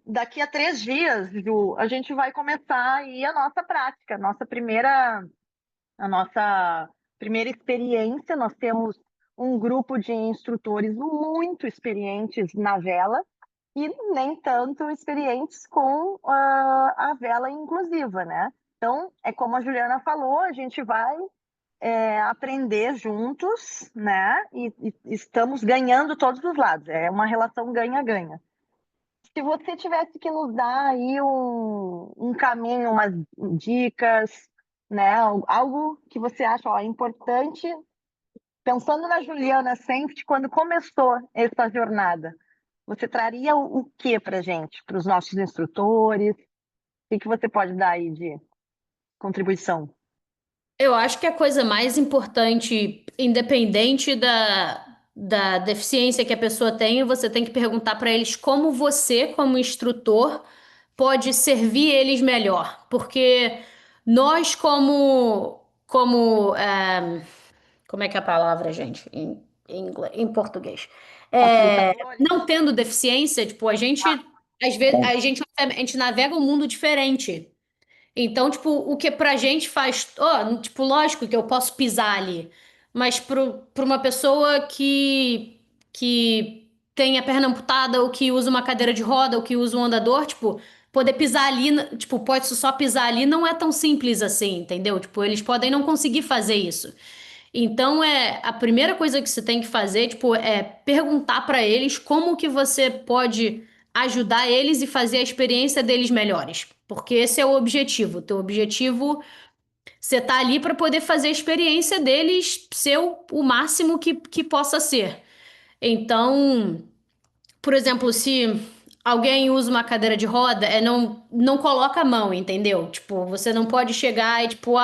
daqui a 3 dias, Ju, a gente vai começar aí a nossa prática, a nossa primeira experiência. Nós temos um grupo de instrutores muito experientes na vela e nem tanto experientes com a vela inclusiva, né? Então, é como a Juliana falou, a gente vai aprender juntos, né? E estamos ganhando todos os lados. É uma relação ganha-ganha. Se você tivesse que nos dar aí um caminho, umas dicas, né? Algo que você acha, ó, importante, pensando na Juliana Senft, quando começou essa jornada, você traria o que para gente, para os nossos instrutores? O que você pode dar aí de contribuição? Eu acho que a coisa mais importante, independente da deficiência que a pessoa tem, você tem que perguntar para eles como você, como instrutor, pode servir eles melhor. Porque nós, como é que é a palavra, gente, em português? Facilitadores? Não tendo deficiência, tipo, às vezes, a gente navega um mundo diferente. Então, tipo, o que pra gente faz. Ó, tipo, lógico que eu posso pisar ali. Mas pra uma pessoa que tem a perna amputada, ou que usa uma cadeira de roda, ou que usa um andador, tipo, poder pisar ali, tipo, pode só pisar ali, não é tão simples assim, entendeu? Tipo, eles podem não conseguir fazer isso. Então, a primeira coisa que você tem que fazer, tipo, é perguntar pra eles como que você pode ajudar eles e fazer a experiência deles melhores. Porque esse é o objetivo. O teu objetivo, você tá ali para poder fazer a experiência deles ser o máximo que possa ser. Então, por exemplo, alguém usa uma cadeira de roda, não coloca a mão, entendeu? Tipo, você não pode chegar e tipo,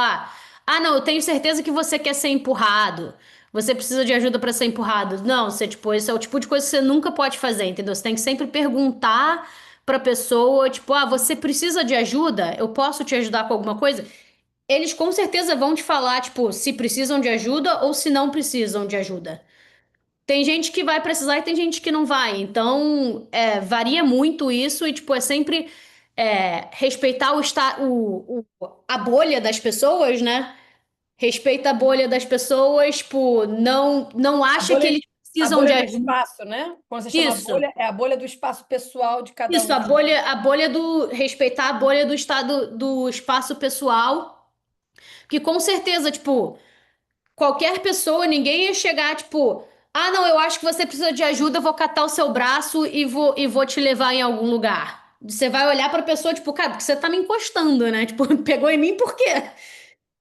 não, eu tenho certeza que você quer ser empurrado. Você precisa de ajuda para ser empurrado. Não, você, tipo, esse é o tipo de coisa que você nunca pode fazer, entendeu? Você tem que sempre perguntar pra pessoa, tipo, você precisa de ajuda? Eu posso te ajudar com alguma coisa? Eles com certeza vão te falar, tipo, se precisam de ajuda ou se não precisam de ajuda. Tem gente que vai precisar e tem gente que não vai. Então, varia muito isso e, tipo, é sempre respeitar a bolha das pessoas, né? Respeita a bolha das pessoas, tipo, não A acha que bolha, eles a precisam de bolha do ajuda. espaço, né? Quando você chama Isso, bolha, é a bolha do espaço pessoal de cada isso, um. respeitar a bolha do estado do espaço pessoal, que com certeza, tipo, qualquer pessoa, ninguém ia chegar, tipo, não, eu acho que você precisa de ajuda, eu vou catar o seu braço e vou te levar em algum lugar. Você vai olhar pra pessoa, tipo, cara, porque você tá me encostando, né? Tipo, pegou em mim por quê?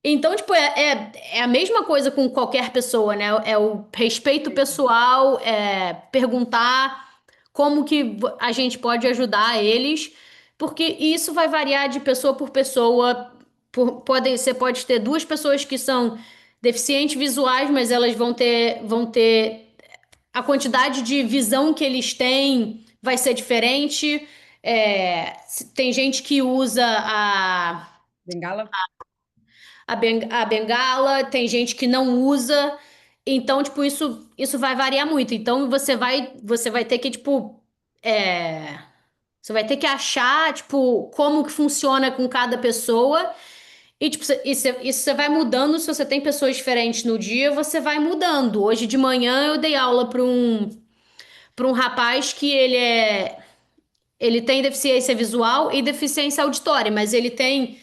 Então, tipo, é a mesma coisa com qualquer pessoa, né? É o respeito pessoal, perguntar como que a gente pode ajudar eles, porque isso vai variar de pessoa por pessoa. Você pode ter duas pessoas que são deficientes visuais, mas elas vão ter a quantidade de visão que eles têm vai ser diferente. Tem gente que usa Bengala? a bengala, tem gente que não usa. Então, tipo, isso vai variar muito. Então, você vai ter que, tipo, você vai ter que achar, tipo, como que funciona com cada pessoa. E, tipo, isso você vai mudando. Se você tem pessoas diferentes no dia, você vai mudando. Hoje de manhã eu dei aula para um rapaz que ele tem deficiência visual e deficiência auditória, mas ele tem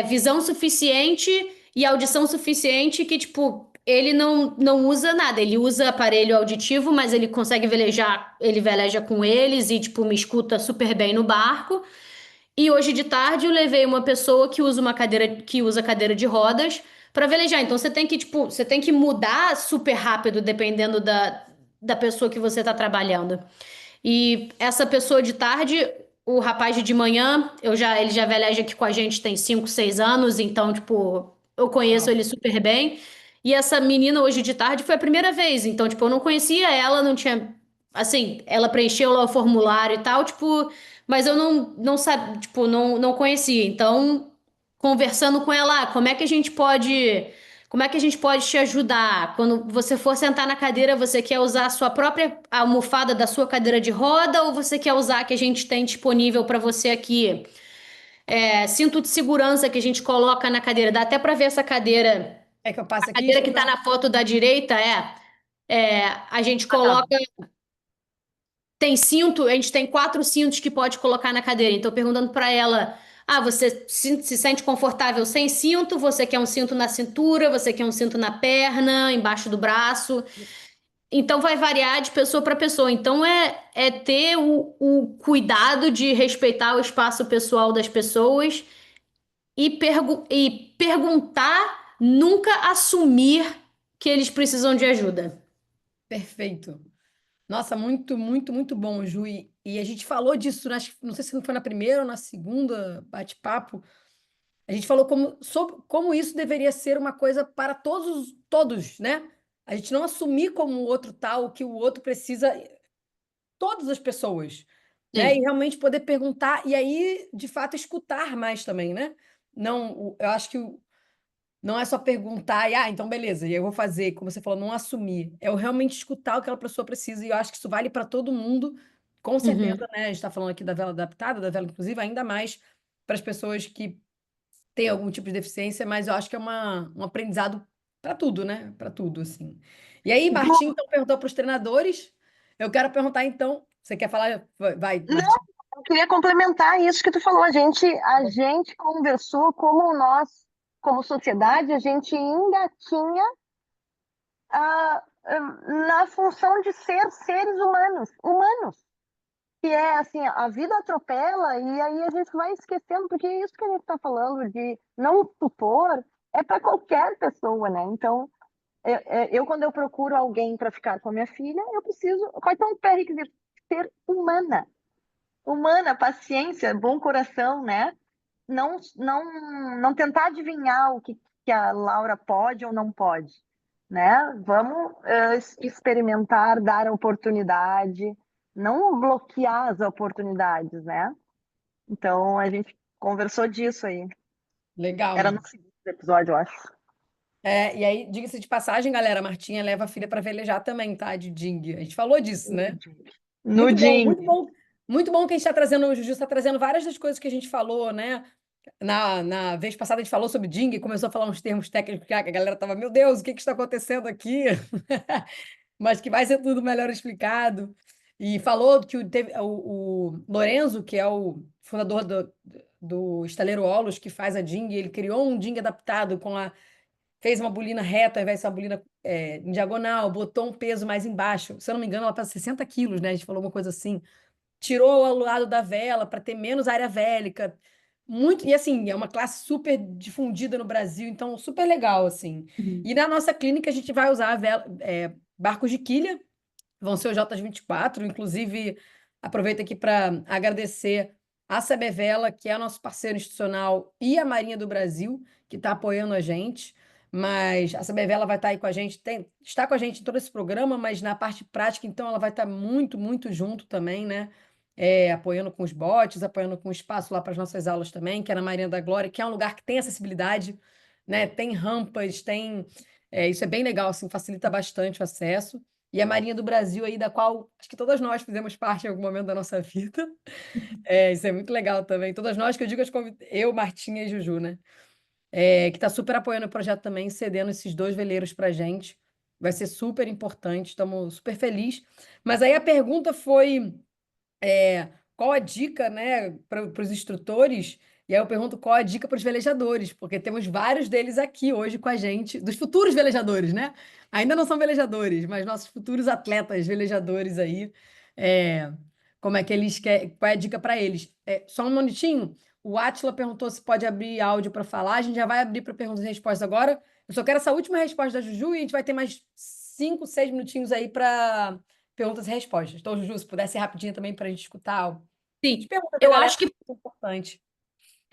visão suficiente e audição suficiente que, tipo, ele não usa nada. Ele usa aparelho auditivo, mas ele consegue velejar, ele veleja com eles e, tipo, me escuta super bem no barco. E hoje de tarde eu levei uma pessoa que usa cadeira de rodas para velejar. Então você tem que mudar super rápido dependendo da pessoa que você está trabalhando. E essa pessoa de tarde, o rapaz de manhã, ele já veleja aqui com a gente tem 5, 6 anos, então, tipo, eu conheço Uau. ele super bem. E essa menina hoje de tarde foi a primeira vez, então, tipo, eu não conhecia ela, não tinha, assim, ela preencheu lá o formulário e tal, tipo, mas eu não sabia, tipo, não conhecia. Então, conversando com ela, como é que a gente pode te ajudar? Quando você for sentar na cadeira, você quer usar a sua própria almofada da sua cadeira de roda ou você quer usar a que a gente tem disponível para você aqui? Cinto de segurança que a gente coloca na cadeira. Dá até para ver essa cadeira. É que eu passo A aqui, cadeira que chama. está na foto da direita a gente Ah, tá. coloca. Tem cinto, a gente tem 4 cintos que pode colocar na cadeira. Então, perguntando para ela: você se sente confortável sem cinto? Você quer um cinto na cintura? Você quer um cinto na perna, embaixo do braço? Então, vai variar de pessoa para pessoa. Então, é ter o cuidado de respeitar o espaço pessoal das pessoas e perguntar, nunca assumir que eles precisam de ajuda. Perfeito. Nossa, muito, muito, muito bom, Ju. E a gente falou disso, né? Não sei se não foi na primeira ou na segunda bate-papo. A gente falou sobre como isso deveria ser uma coisa para todos, né? A gente não assumir como o outro tal, que o outro precisa, todas as pessoas, né? E Sim. realmente poder perguntar, e aí, de fato, escutar mais também, né? Não, eu acho que não é só perguntar e, então beleza, e eu vou fazer, como você falou, não assumir. É eu realmente escutar o que aquela pessoa precisa, e eu acho que isso vale para todo mundo, com certeza, Uhum. né? A gente está falando aqui da vela adaptada, da vela inclusiva, ainda mais para as pessoas que têm algum tipo de deficiência, mas eu acho que é um aprendizado para tudo, né? Para tudo, assim. E aí, Ju, Martim, então, perguntou para os treinadores. Eu quero perguntar, então, você quer falar? Vai, não, Martim. eu queria complementar isso que tu falou. A gente conversou como nós, como sociedade, a gente ainda tinha na função de ser seres humanos. Que é assim, a vida atropela e aí a gente vai esquecendo, porque é isso que a gente está falando de não supor, é para qualquer pessoa, né? Então, quando eu procuro alguém para ficar com a minha filha, eu preciso. Quais são os pré-requisitos? Ser humana. humana, paciência, bom coração, né? Não tentar adivinhar o que a Laura pode ou não pode, né? Vamos experimentar, dar oportunidade, não bloquear as oportunidades, né? Então a gente conversou disso aí. Era Legal. no segundo episódio, eu acho. E aí, diga-se de passagem, galera, a Martinha leva a filha para velejar também, tá? De ding. A gente falou disso, né? No Muito bom, Ding. muito bom. Muito bom que a gente está trazendo, o Juju está trazendo várias das coisas que a gente falou, né? Na vez passada a gente falou sobre Ding, começou a falar uns termos técnicos que a galera tava, meu Deus, o que que está acontecendo aqui? Mas que vai ser tudo melhor explicado. E falou que o Lorenzo, que é o fundador do Estaleiro Olos, que faz a Ding, ele criou um Ding adaptado fez uma bolina reta ao invés de uma bolina em diagonal, botou um peso mais embaixo. Se eu não me engano, ela pesa 60 quilos, né? A gente falou uma coisa assim. Tirou o lado da vela para ter menos área vélica. Muito, e assim, é uma classe super difundida no Brasil, então super legal, assim. E na nossa clínica a gente vai usar barcos de quilha, vão ser os J24, inclusive aproveito aqui para agradecer a Sabevela, que é nosso parceiro institucional, e a Marinha do Brasil, que está apoiando a gente. Mas a Sabevela vai estar aí com a gente, está com a gente em todo esse programa, mas na parte prática, então, ela vai estar muito, muito junto também, né? Apoiando com os botes, apoiando com o espaço lá para as nossas aulas também, que é na Marinha da Glória, que é um lugar que tem acessibilidade, né? Tem rampas, isso é bem legal, assim, facilita bastante o acesso. E a Marinha do Brasil aí, da qual acho que todas nós fizemos parte em algum momento da nossa vida. Isso é muito legal também. Todas nós, que eu digo, eu, Martinha e Juju, né? Que está super apoiando o projeto também, cedendo esses 2 veleiros para gente. Vai ser super importante, estamos super felizes. Mas aí a pergunta foi qual a dica, né, para os instrutores? E aí eu pergunto qual a dica para os velejadores, porque temos vários deles aqui hoje com a gente, dos futuros velejadores, né? Ainda não são velejadores, mas nossos futuros atletas velejadores aí. é, Como é que eles querem? Qual é a dica para eles? Só um minutinho. O Átila perguntou se pode abrir áudio para falar. A gente já vai abrir para perguntas e respostas agora. Eu só quero essa última resposta da Juju e a gente vai ter mais 5, 6 minutinhos aí para perguntas e respostas. Então, Juju, se pudesse ser rapidinho também para a gente escutar as Sim, perguntas da eu galera, acho que é importante.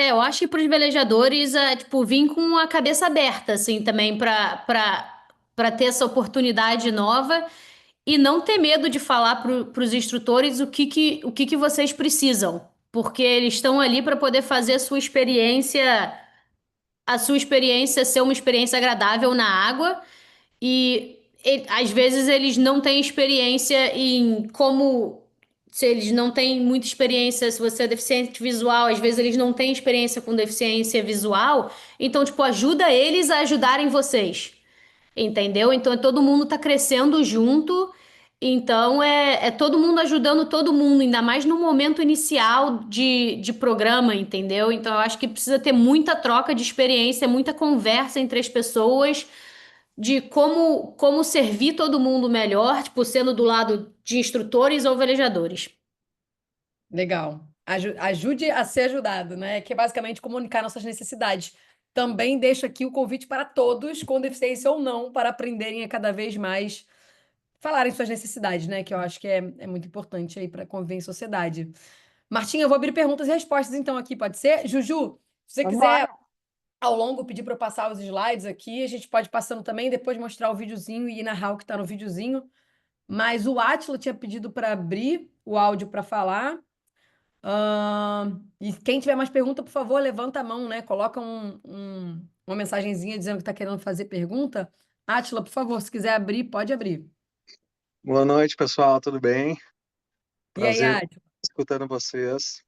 eu acho que para os velejadores é tipo vir com a cabeça aberta assim também para ter essa oportunidade nova e não ter medo de falar para os instrutores o que vocês precisam, porque eles estão ali para poder fazer a sua experiência ser uma experiência agradável na água e às vezes eles não têm experiência em como. Se eles não têm muita experiência, se você é deficiente visual, às vezes eles não têm experiência com deficiência visual. Então, tipo, ajuda eles a ajudarem vocês. Entendeu? Então, todo mundo tá crescendo junto. Então, é todo mundo ajudando todo mundo, ainda mais no momento inicial de programa, entendeu? Então, eu acho que precisa ter muita troca de experiência, muita conversa entre as pessoas de como servir todo mundo melhor, tipo, sendo do lado de instrutores ou velejadores. Legal. Ajude a ser ajudado, né? Que é basicamente comunicar nossas necessidades. Também deixo aqui o convite para todos, com deficiência ou não, para aprenderem a cada vez mais falarem suas necessidades, né? Que eu acho que é muito importante aí para conviver em sociedade. Martinha, eu vou abrir perguntas e respostas então aqui, pode ser? Juju, se você Vamos quiser embora. ao longo pedir para eu passar os slides aqui, a gente pode ir passando também, depois mostrar o videozinho e narrar o que está no videozinho. Mas o Átila tinha pedido para abrir o áudio para falar. E quem tiver mais pergunta, por favor, levanta a mão, né? Coloca uma mensagenzinha dizendo que está querendo fazer pergunta. Átila, por favor, se quiser abrir, pode abrir. Boa noite, pessoal, tudo bem? E aí, Prazer Átila? escutando vocês.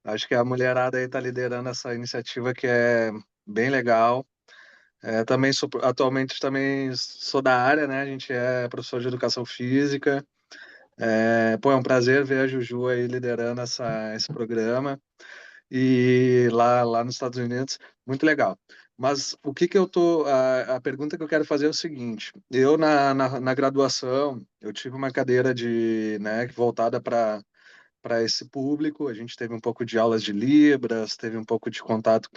Acho que a mulherada aí está liderando essa iniciativa que é bem legal. Também atualmente também sou da área, né? A gente é professor de educação física. É um prazer ver a Juju aí liderando esse programa. E lá nos Estados Unidos, muito legal. Mas o que eu tô, a pergunta que eu quero fazer é o seguinte: eu na graduação eu tive uma cadeira né, voltada para esse público. A gente teve um pouco de aulas de Libras, teve um pouco de contato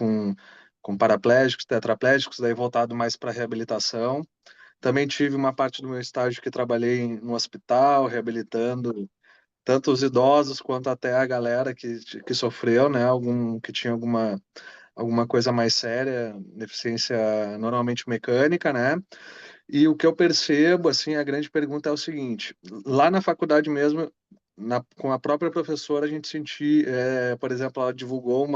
com paraplégicos, tetraplégicos, daí voltado mais para reabilitação. Também tive uma parte do meu estágio que trabalhei no hospital, reabilitando tanto os idosos quanto até a galera que sofreu, né? Que tinha alguma coisa mais séria, deficiência normalmente mecânica, né? E o que eu percebo, assim, a grande pergunta é o seguinte: lá na faculdade mesmo, com a própria professora, a gente sentiu, por exemplo, ela divulgou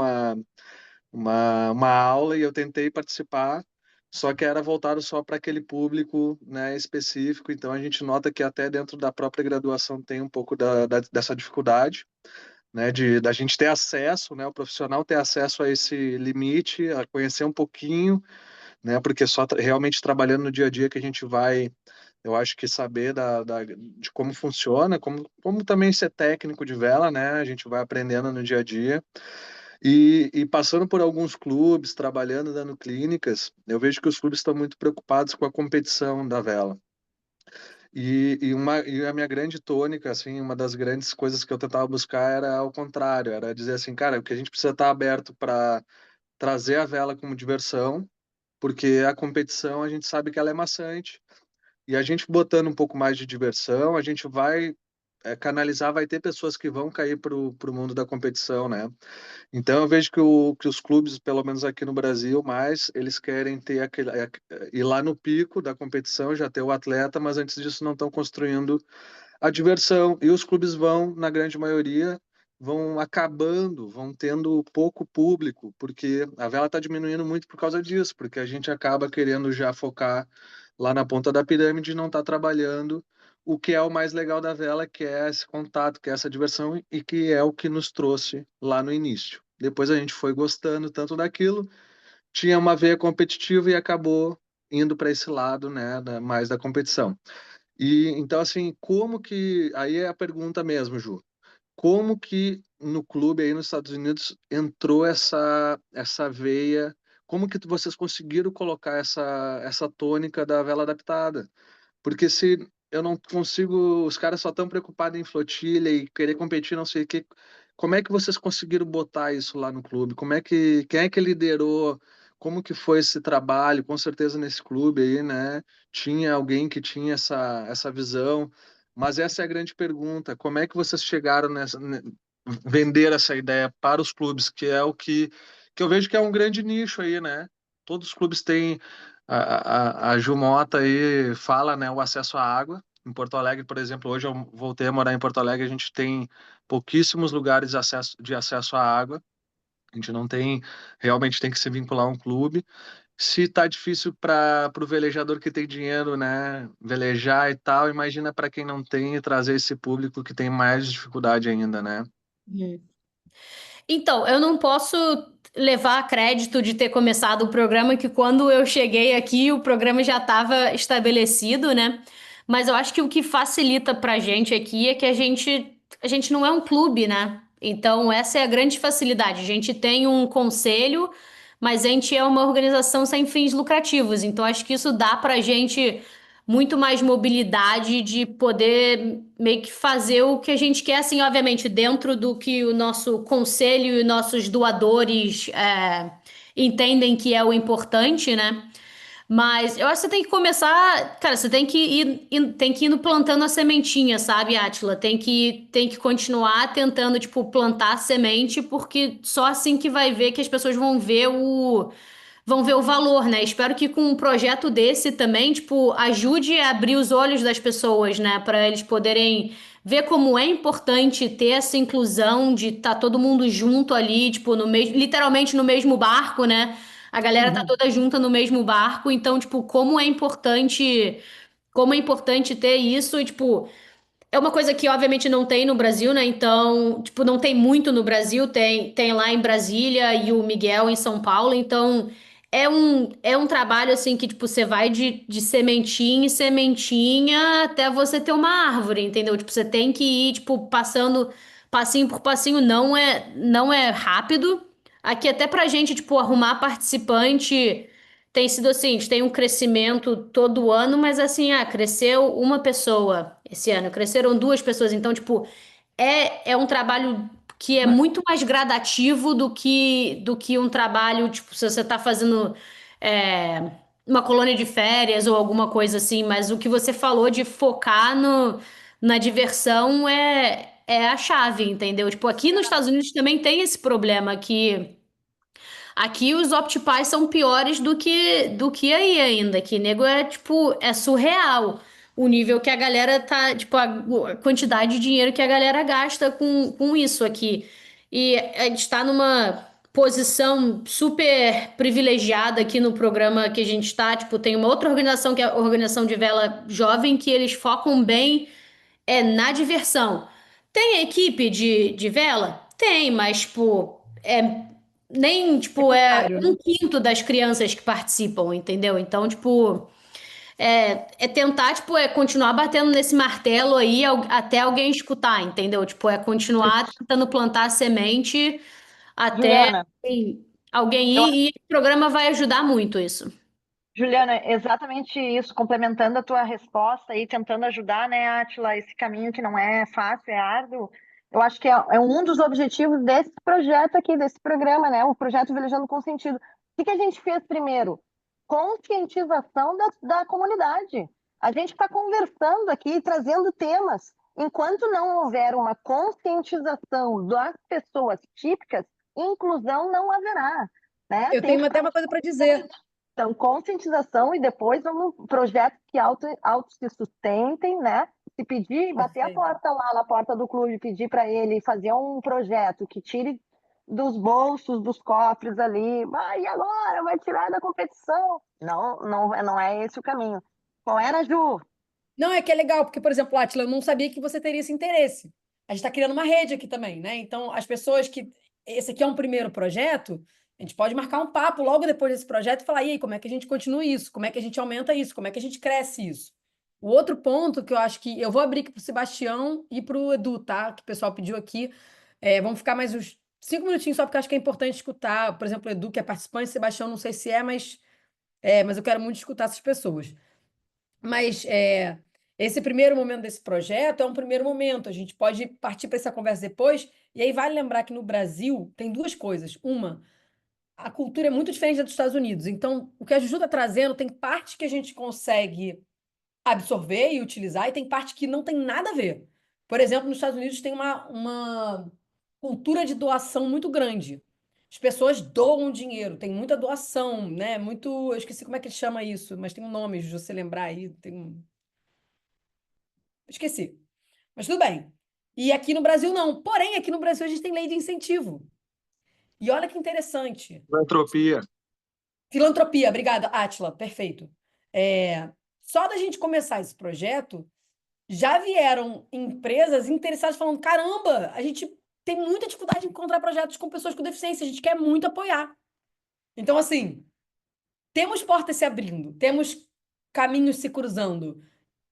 uma aula e eu tentei participar, só que era voltado só para aquele público, né, específico. Então a gente nota que até dentro da própria graduação tem um pouco dessa dificuldade, né, da gente ter acesso, né, o profissional ter acesso a esse limite, a conhecer um pouquinho, né, porque só realmente trabalhando no dia a dia que a gente vai, eu acho que saber de como funciona, como também ser técnico de vela, né, a gente vai aprendendo no dia a dia. E passando por alguns clubes, trabalhando, dando clínicas, eu vejo que os clubes estão muito preocupados com a competição da vela. E a minha grande tônica, assim, uma das grandes coisas que eu tentava buscar era ao contrário, era dizer assim, cara, o que a gente precisa estar aberto para trazer a vela como diversão, porque a competição a gente sabe que ela é maçante, e a gente botando um pouco mais de diversão, a gente vai canalizar, vai ter pessoas que vão cair para o mundo da competição, né? Então eu vejo que os clubes, pelo menos aqui no Brasil, mais eles querem ter ir lá no pico da competição, já ter o atleta, mas antes disso não estão construindo a diversão. E os clubes vão, na grande maioria, vão acabando, vão tendo pouco público, porque a vela está diminuindo muito por causa disso, porque a gente acaba querendo já focar lá na ponta da pirâmide e não está trabalhando o que é o mais legal da vela, que é esse contato, que é essa diversão e que é o que nos trouxe lá no início. Depois a gente foi gostando tanto daquilo, tinha uma veia competitiva e acabou indo para esse lado, né, mais da competição. E então assim, como que aí é a pergunta mesmo, Ju? Como que no clube aí nos Estados Unidos entrou essa veia? Como que vocês conseguiram colocar essa tônica da vela adaptada? Porque se eu não consigo, os caras só estão preocupados em flotilha e querer competir, não sei o quê. Como é que vocês conseguiram botar isso lá no clube? Quem é que liderou? Como que foi esse trabalho? Com certeza nesse clube aí, né? Tinha alguém que tinha essa visão. Mas essa é a grande pergunta. Como é que vocês chegaram vender essa ideia para os clubes, que é que eu vejo que é um grande nicho aí, né? Todos os clubes têm a Ju Mota aí fala, né, o acesso à água. Em Porto Alegre, por exemplo, hoje eu voltei a morar em Porto Alegre, a gente tem pouquíssimos lugares de acesso à água. A gente não tem, realmente tem que se vincular a um clube. Se tá difícil para o velejador que tem dinheiro, né, velejar e tal, imagina para quem não tem e trazer esse público que tem mais dificuldade ainda, né? Uhum. Então, eu não posso levar crédito de ter começado o programa, que quando eu cheguei aqui, o programa já estava estabelecido, né? Mas eu acho que o que facilita pra gente aqui é que a gente não é um clube, né? Então, essa é a grande facilidade. A gente tem um conselho, mas a gente é uma organização sem fins lucrativos. Então, acho que isso dá pra gente muito mais mobilidade de poder meio que fazer o que a gente quer, assim, obviamente, dentro do que o nosso conselho e nossos doadores entendem que é o importante, né? Mas eu acho que você tem que começar, cara, você tem que ir indo plantando a sementinha, sabe, Átila? Tem que continuar tentando, tipo, plantar a semente, porque só assim que vai ver que as pessoas vão ver o valor, né? Espero que com um projeto desse também, tipo, ajude a abrir os olhos das pessoas, né? Para eles poderem ver como é importante ter essa inclusão de estar todo mundo junto ali, tipo, no mesmo, literalmente no mesmo barco, né? A galera tá Uhum. toda junta no mesmo barco, então, tipo, como é importante ter isso, e, tipo, é uma coisa que obviamente não tem no Brasil, né? Então, tipo, não tem muito no Brasil, tem lá em Brasília e o Miguel em São Paulo, então é um trabalho assim que, tipo, você vai de sementinha em sementinha até você ter uma árvore, entendeu? Tipo, você tem que ir, tipo, passando passinho por passinho, não é rápido. Aqui até pra gente, tipo, arrumar participante tem sido assim, a gente tem um crescimento todo ano, mas assim, cresceu uma pessoa esse ano, cresceram duas pessoas, então, tipo, é um trabalho que é Mas- muito mais gradativo do que um trabalho, tipo, se você tá fazendo é, uma colônia de férias ou alguma coisa assim, mas o que você falou de focar na diversão é a chave, entendeu? Tipo, aqui nos Estados Unidos também tem esse problema que aqui os OptiPais são piores do que aí ainda, que nego é tipo, é surreal o nível que a galera tá, tipo, a quantidade de dinheiro que a galera gasta com isso aqui. E a gente está numa posição super privilegiada aqui no programa que a gente está, tipo, tem uma outra organização que é a Organização de Vela Jovem, que eles focam bem na diversão. Tem a equipe de vela? Tem, mas, tipo, nem, tipo, é Secundário, né? um quinto das crianças que participam, entendeu? Então, tipo, tentar, tipo, continuar batendo nesse martelo aí até alguém escutar, entendeu? Tipo, é continuar tentando plantar a semente até Juliana, assim, alguém eu ir, e o programa vai ajudar muito isso. Juliana, exatamente isso, complementando a tua resposta e tentando ajudar, né, Átila, esse caminho que não é fácil, é árduo. Eu acho que é um dos objetivos desse projeto aqui, desse programa, né, o projeto Velejando com Sentido. O que a gente fez primeiro? Conscientização da comunidade. A gente está conversando aqui, trazendo temas. Enquanto não houver uma conscientização das pessoas típicas, inclusão não haverá, né? Eu Tem tenho que até uma coisa para dizer. então, conscientização e depois vamos projetos que auto se sustentem, né? Se pedir, bater a Perfeito. porta lá na porta do clube, pedir para ele fazer um projeto que tire dos bolsos, dos cofres ali. E agora? Vai tirar da competição? Não, não é esse o caminho. Qual era, Ju? Não, é que é legal, porque, por exemplo, Átila, eu não sabia que você teria esse interesse. A gente está criando uma rede aqui também, né? Então, as pessoas que. Esse aqui é um primeiro projeto, a gente pode marcar um papo logo depois desse projeto e falar, e aí, como é que a gente continua isso? Como é que a gente aumenta isso? Como é que a gente cresce isso? O outro ponto que eu acho que. Eu vou abrir aqui para o Sebastião e para o Edu, tá? Que o pessoal pediu aqui. Vamos ficar mais uns 5 minutinhos só, porque eu acho que é importante escutar, por exemplo, o Edu, que é participante, Sebastião, não sei se mas eu quero muito escutar essas pessoas. Mas esse primeiro momento desse projeto é um primeiro momento. A gente pode partir para essa conversa depois. E aí vale lembrar que no Brasil tem duas coisas. Uma, a cultura é muito diferente da dos Estados Unidos. Então, o que a Juju está trazendo tem parte que a gente consegue absorver e utilizar, e tem parte que não tem nada a ver. Por exemplo, nos Estados Unidos tem uma cultura de doação muito grande. As pessoas doam dinheiro, tem muita doação, né? Muito. Eu esqueci como é que ele chama isso, mas tem um nome, se você lembrar aí. Esqueci. Mas tudo bem. E aqui no Brasil não. Porém, aqui no Brasil a gente tem lei de incentivo. E olha que interessante. Filantropia. Filantropia, obrigada, Átila, perfeito. Só da gente começar esse projeto, já vieram empresas interessadas falando: caramba, a gente tem muita dificuldade em encontrar projetos com pessoas com deficiência, a gente quer muito apoiar. Então, assim, temos portas se abrindo, temos caminhos se cruzando.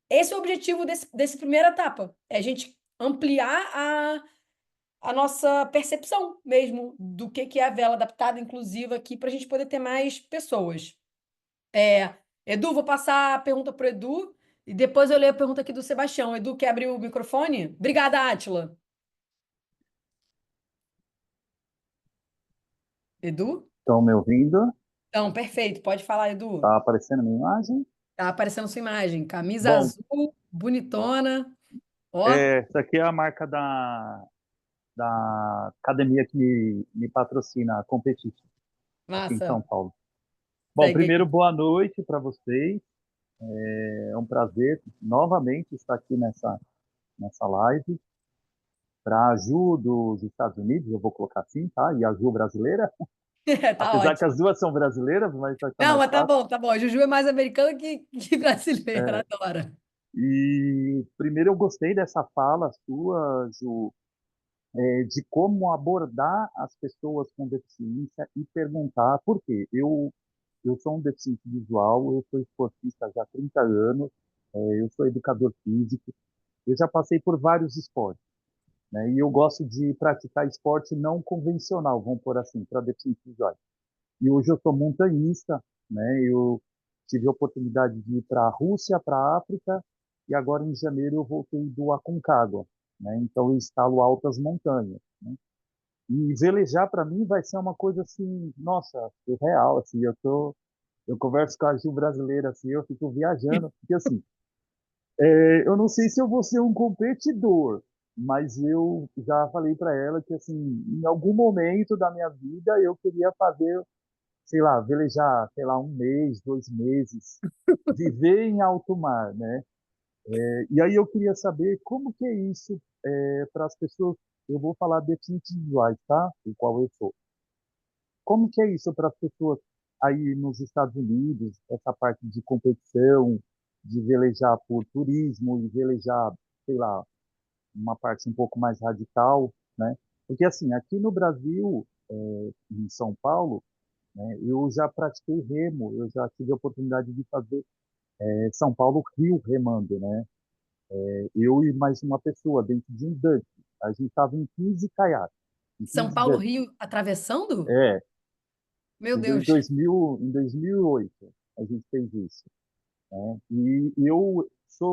Esse é o objetivo desse primeira etapa, é a gente ampliar a nossa percepção mesmo do que é a vela adaptada, inclusiva aqui, para a gente poder ter mais pessoas. Edu, vou passar a pergunta para o Edu e depois eu leio a pergunta aqui do Sebastião. Edu, quer abrir o microfone? Obrigada, Átila. Edu? Estão me ouvindo? Então, perfeito. Pode falar, Edu. Está aparecendo a minha imagem? Tá aparecendo sua imagem. Camisa Bom, azul, bonitona. Ó, essa aqui é a marca da academia que me patrocina, a Competition, aqui em São massa. Paulo. Bom, Segue primeiro, aí. boa noite para vocês. É um prazer novamente estar aqui nessa live. Para a Ju dos Estados Unidos, eu vou colocar assim, tá? E a Ju brasileira, Tá apesar que ótimo. as duas são brasileiras, mas vai ficar Não, mais mas tá fácil. bom, tá bom. A Juju é mais americana que brasileira, É, adora. e primeiro eu gostei dessa fala sua, Ju, de como abordar as pessoas com deficiência e perguntar por quê. Eu sou um deficiente visual, eu sou esportista já há 30 anos, eu sou educador físico, eu já passei por vários esportes, né? E eu gosto de praticar esporte não convencional, vamos por assim, para deficientes visuais. E hoje eu sou montanhista, né? Eu tive a oportunidade de ir para a Rússia, para a África, e agora em janeiro eu voltei do Aconcagua, né? Então eu escalo altas montanhas, né? E velejar para mim vai ser uma coisa assim, nossa, surreal, assim, eu converso com a Gil brasileira assim, eu fico viajando, porque assim, eu não sei se eu vou ser um competidor, mas eu já falei para ela que, assim, em algum momento da minha vida eu queria fazer, sei lá, velejar, sei lá, 1 mês, 2 meses, viver em alto mar, né? E aí eu queria saber como que é isso para as pessoas, eu vou falar deficientes visuais, tá? O qual eu sou. Como que é isso para as pessoas aí nos Estados Unidos, essa parte de competição, de velejar por turismo e velejar, sei lá, uma parte um pouco mais radical, né? Porque assim, aqui no Brasil, em São Paulo, né, eu já pratiquei remo, eu já tive a oportunidade de fazer São Paulo-Rio remando, né? Eu e mais uma pessoa dentro de um duck. A gente estava em 15 caiaques, em São 15 Paulo, ducks. Rio, atravessando? É, Meu em Deus. 2000, em 2008 a gente fez isso, né? E eu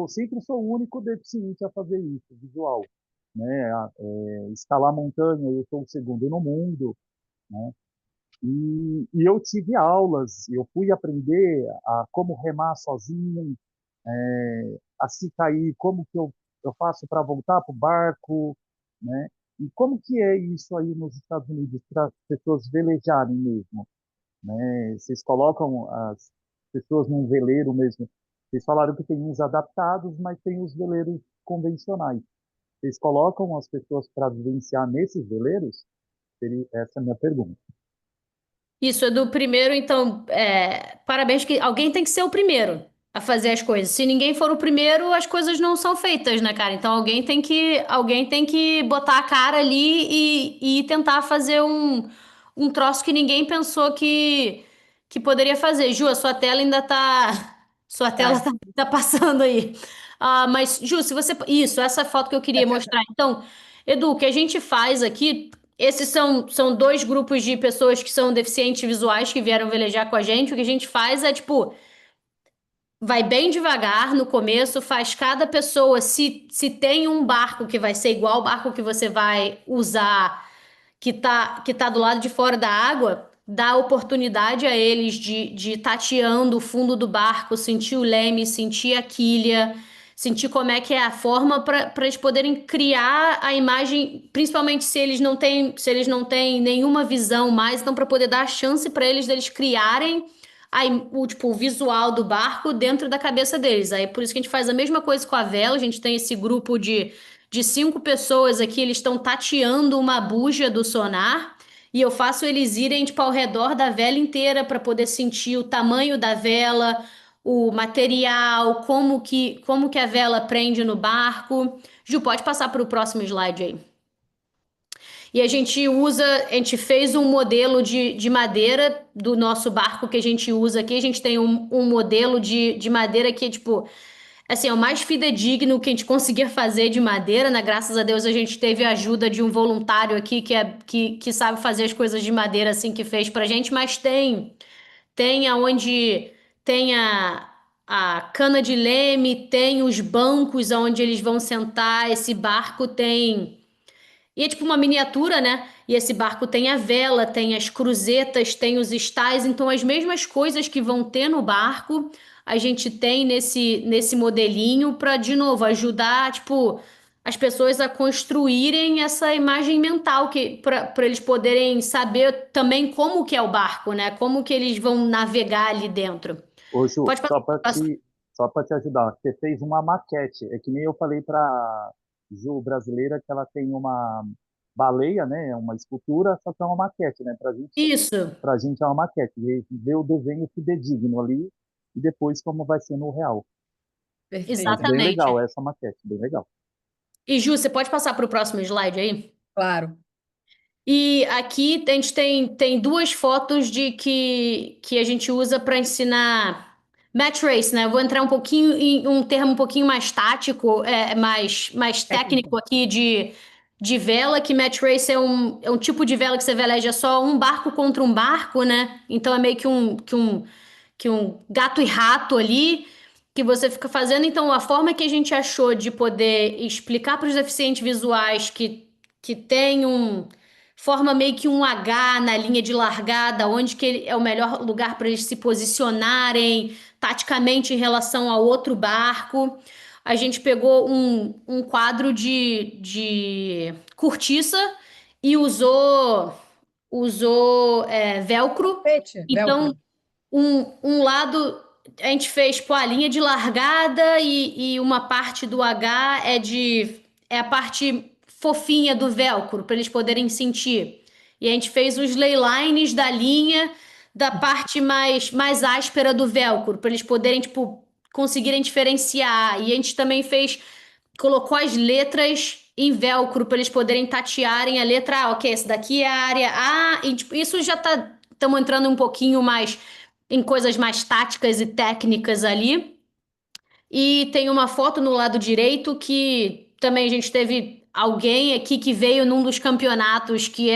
sempre sou o único deficiente a fazer isso, visual, né? Escalar montanha, eu sou o segundo no mundo, né? E eu tive aulas, eu fui aprender a como remar sozinho, a se cair, como que eu faço para voltar para o barco, né? E como que é isso aí nos Estados Unidos para as pessoas velejarem mesmo, né? Vocês colocam as pessoas num veleiro mesmo. Vocês falaram que tem uns adaptados, mas tem os veleiros convencionais. Vocês colocam as pessoas para vivenciar nesses veleiros? Essa é a minha pergunta. Isso é do primeiro, então, parabéns que alguém tem que ser o primeiro a fazer as coisas. Se ninguém for o primeiro, as coisas não são feitas, né, cara? Então alguém tem que botar a cara ali e tentar fazer um troço que ninguém pensou que poderia fazer. Ju, a sua tela ainda tá, sua tela Tá. tá passando aí. Mas, Ju, se você, isso, essa foto que eu queria mostrar. Então, Edu, o que a gente faz aqui. Esses são dois grupos de pessoas que são deficientes visuais que vieram velejar com a gente. O que a gente faz é, tipo, vai bem devagar no começo, faz cada pessoa. Se tem um barco que vai ser igual ao barco que você vai usar, que tá do lado de fora da água, dá oportunidade a eles de tateando o fundo do barco, sentir o leme, sentir a quilha, sentir como é que é a forma para eles poderem criar a imagem, principalmente se eles não têm nenhuma visão mais, então para poder dar a chance para eles deles criarem o visual do barco dentro da cabeça deles. Aí por isso que a gente faz a mesma coisa com a vela, a gente tem esse grupo de 5 pessoas aqui, eles estão tateando uma buja do sonar e eu faço eles irem tipo ao redor da vela inteira para poder sentir o tamanho da vela, o material, como que a vela prende no barco. Ju, pode passar para o próximo slide aí. E a gente fez um modelo de madeira do nosso barco que a gente usa aqui. A gente tem um modelo de madeira que, tipo, assim, é o mais fidedigno que a gente conseguia fazer de madeira, né? Graças a Deus a gente teve a ajuda de um voluntário aqui que sabe fazer as coisas de madeira assim que fez pra gente, mas tem aonde tem a cana de leme, tem os bancos aonde eles vão sentar, esse barco tem. E é tipo uma miniatura, né? E esse barco tem a vela, tem as cruzetas, tem os estais, então as mesmas coisas que vão ter no barco, a gente tem nesse modelinho para, de novo, ajudar, tipo, as pessoas a construírem essa imagem mental que para eles poderem saber também como que é o barco, né? Como que eles vão navegar ali dentro. Ô, Ju, Pode passar. só para te ajudar, você fez uma maquete. É que nem eu falei para Ju brasileira que ela tem uma baleia, né? Uma escultura, só que é uma maquete, né? Isso, Pra gente é uma maquete. E ver o desenho fidedigno ali e depois como vai ser no real. Mas Perfeito. bem legal exatamente. essa maquete, bem legal. E Ju, você pode passar para o próximo slide aí? Claro. E aqui a gente tem duas fotos de que a gente usa para ensinar match race, né? Eu vou entrar um pouquinho em um termo um pouquinho mais tático, mais Técnico. técnico aqui de vela, que match race é um tipo de vela que você veleja só um barco contra um barco, né? Então é meio que um gato e rato ali que você fica fazendo. Então, a forma que a gente achou de poder explicar para os deficientes visuais que tem forma meio que um H na linha de largada, onde que é o melhor lugar para eles se posicionarem taticamente em relação ao outro barco. a gente pegou um quadro de cortiça e usou velcro. Tapete, Então, velcro. um lado a gente fez tipo, a linha de largada e uma parte do H é a parte fofinha do velcro, para eles poderem sentir. E a gente fez os leylines da linha da parte mais áspera do velcro, para eles poderem, tipo, conseguirem diferenciar. E a gente também colocou as letras em velcro para eles poderem tatearem a letra A. Ok, essa daqui é a área A, e tipo, isso já estamos entrando um pouquinho mais em coisas mais táticas e técnicas ali. E tem uma foto no lado direito que também a gente teve alguém aqui que veio num dos campeonatos que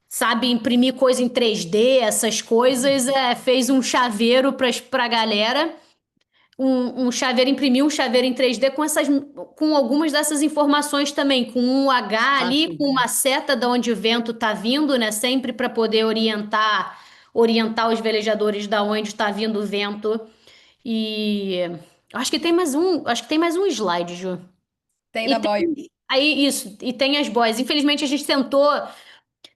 sabe, imprimir coisa em 3D, essas coisas, fez um chaveiro para a galera. Um chaveiro, imprimiu um chaveiro em 3D com algumas dessas informações também, com um H ali, com uma seta de onde o vento está vindo, né? Sempre para poder orientar os velejadores da onde está vindo o vento. E acho que tem mais um slide, Ju. Tem E da boia. aí isso, e tem as boias. Infelizmente a gente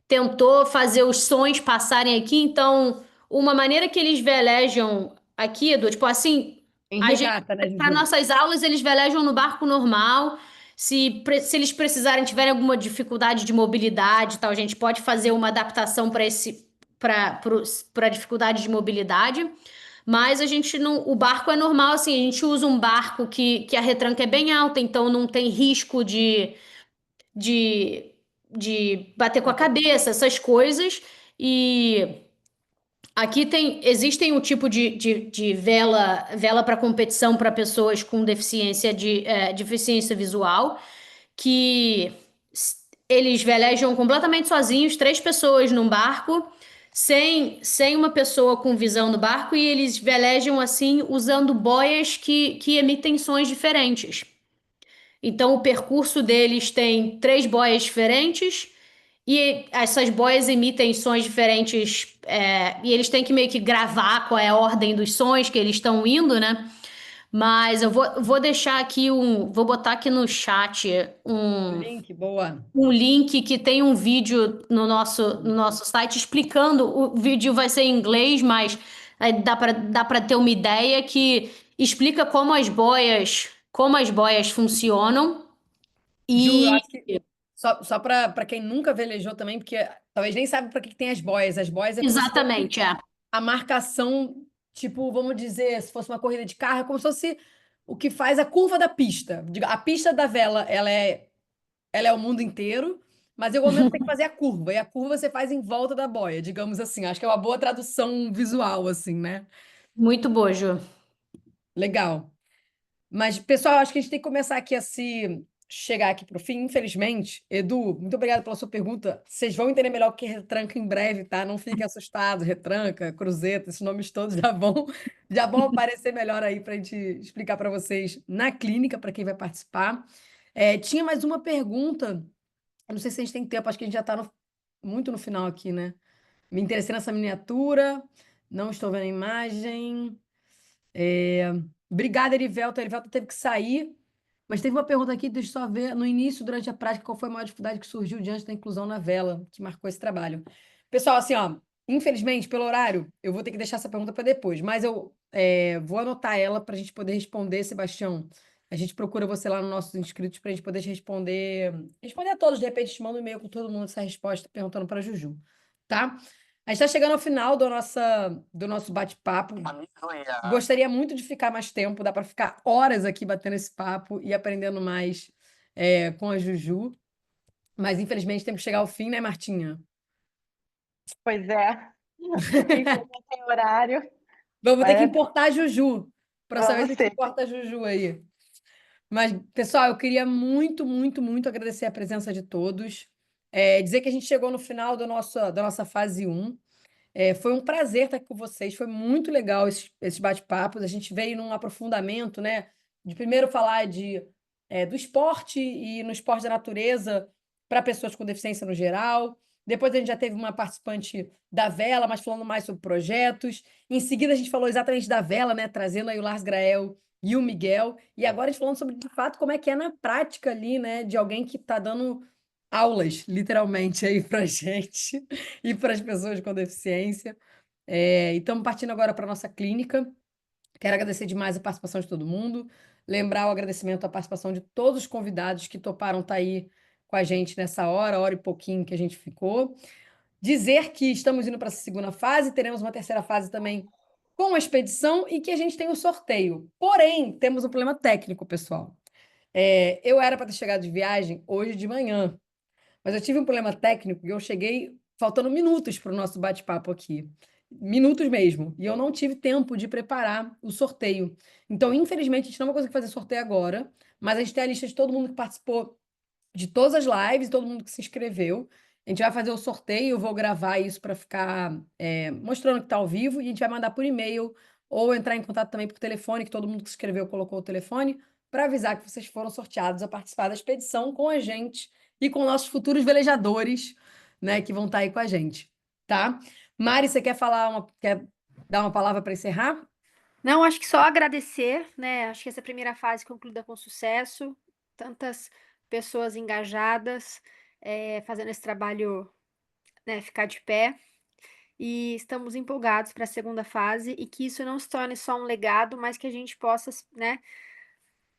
tentou fazer os sons passarem aqui, então uma maneira que eles velejam aqui, Edu, tipo assim, Em a gente, regata, né, para Juju? nossas aulas, eles velejam no barco normal. Se eles precisarem, tiverem alguma dificuldade de mobilidade e tal, a gente pode fazer uma adaptação para dificuldade de mobilidade. Mas a gente não. O barco é normal, assim, a gente usa um barco que a retranca é bem alta, então não tem risco de, de bater com a cabeça, essas coisas. E aqui existem um tipo de vela para competição para pessoas com deficiência visual, que eles velejam completamente sozinhos, 3 pessoas num barco, sem uma pessoa com visão no barco, e eles velejam assim usando boias que emitem sons diferentes. Então, o percurso deles tem 3 boias diferentes e essas boias emitem sons diferentes, e eles têm que meio que gravar qual é a ordem dos sons que eles estão indo, né? Mas eu vou deixar aqui vou botar aqui no chat Link, boa. um link que tem um vídeo no nosso site explicando. O vídeo vai ser em inglês, mas dá para ter uma ideia que explica como as boias funcionam. Ju, eu E acho que só para quem nunca velejou também, porque talvez nem sabe para que tem as boias. As boias é como se fosse exatamente, a marcação, tipo, vamos dizer, se fosse uma corrida de carro, é como se fosse o que faz a curva da pista. A pista da vela, ela é o mundo inteiro, mas em algum momento tem que fazer a curva, e a curva você faz em volta da boia, digamos assim. Acho que é uma boa tradução visual, assim, né? muito boa, Ju. Legal. Mas, pessoal, acho que a gente tem que começar aqui a se chegar aqui para o fim, infelizmente. Edu, muito obrigado pela sua pergunta. Vocês vão entender melhor o que é retranca em breve, tá? Não fiquem assustados. Retranca, cruzeta, esses nomes todos já vão aparecer melhor aí para a gente explicar para vocês na clínica, para quem vai participar. Tinha mais uma pergunta. Eu não sei se a gente tem tempo, acho que a gente já está muito no final aqui, né? Me interessei nessa miniatura, não estou vendo a imagem. Obrigada, Erivelto. A Erivelto teve que sair, mas teve uma pergunta aqui, deixa eu só ver. No início, durante a prática, qual foi a maior dificuldade que surgiu diante da inclusão na vela, que marcou esse trabalho? Pessoal, assim, ó, infelizmente, pelo horário, eu vou ter que deixar essa pergunta para depois, mas eu vou anotar ela para a gente poder responder, Sebastião. A gente procura você lá nos nossos inscritos para a gente poder responder a todos. De repente, a gente manda um e-mail com todo mundo essa resposta, perguntando para a Juju, tá? A gente está chegando ao final do nosso bate-papo. Gostaria muito de ficar mais tempo, dá para ficar horas aqui batendo esse papo e aprendendo mais com a Juju, mas infelizmente temos que chegar ao fim, né, Martinha? Pois é. Infelizmente tem horário. Vamos ter que Mas importar a Juju, para saber vamos se a gente ter. importa a Juju aí. Mas, pessoal, eu queria muito, muito, muito agradecer a presença de todos. Dizer que a gente chegou no final da nossa fase 1. Foi um prazer estar aqui com vocês, foi muito legal esses bate-papos. A gente veio num aprofundamento, né? De primeiro falar do esporte e no esporte da natureza para pessoas com deficiência no geral. Depois a gente já teve uma participante da vela, mas falando mais sobre projetos. Em seguida, a gente falou exatamente da vela, né? Trazendo aí o Lars Grael e o Miguel. E agora a gente falando sobre, de fato, como é que é na prática ali, né? De alguém que está dando aulas, literalmente, aí pra gente e para as pessoas com deficiência. E estamos partindo agora para a nossa clínica. Quero agradecer demais a participação de todo mundo. Lembrar o agradecimento à participação de todos os convidados que toparam estar aí com a gente nessa hora e pouquinho que a gente ficou. Dizer que estamos indo para a segunda fase, teremos uma terceira fase também com a expedição e que a gente tem o sorteio. Porém, temos um problema técnico, pessoal. Eu era para ter chegado de viagem hoje de manhã, mas eu tive um problema técnico e eu cheguei faltando minutos para o nosso bate-papo aqui. Minutos mesmo. E eu não tive tempo de preparar o sorteio. Então, infelizmente, a gente não vai conseguir fazer sorteio agora, mas a gente tem a lista de todo mundo que participou de todas as lives, todo mundo que se inscreveu. A gente vai fazer o sorteio, eu vou gravar isso para ficar mostrando que está ao vivo e a gente vai mandar por e-mail ou entrar em contato também por telefone, que todo mundo que se inscreveu colocou o telefone, para avisar que vocês foram sorteados a participar da expedição com a gente e com nossos futuros velejadores, né, que vão estar aí com a gente, tá? Mari, você quer quer dar uma palavra para encerrar? Não, acho que só agradecer, né? Acho que essa primeira fase concluída com sucesso, tantas pessoas engajadas, fazendo esse trabalho, né, ficar de pé. E estamos empolgados para a segunda fase e que isso não se torne só um legado, mas que a gente possa, né,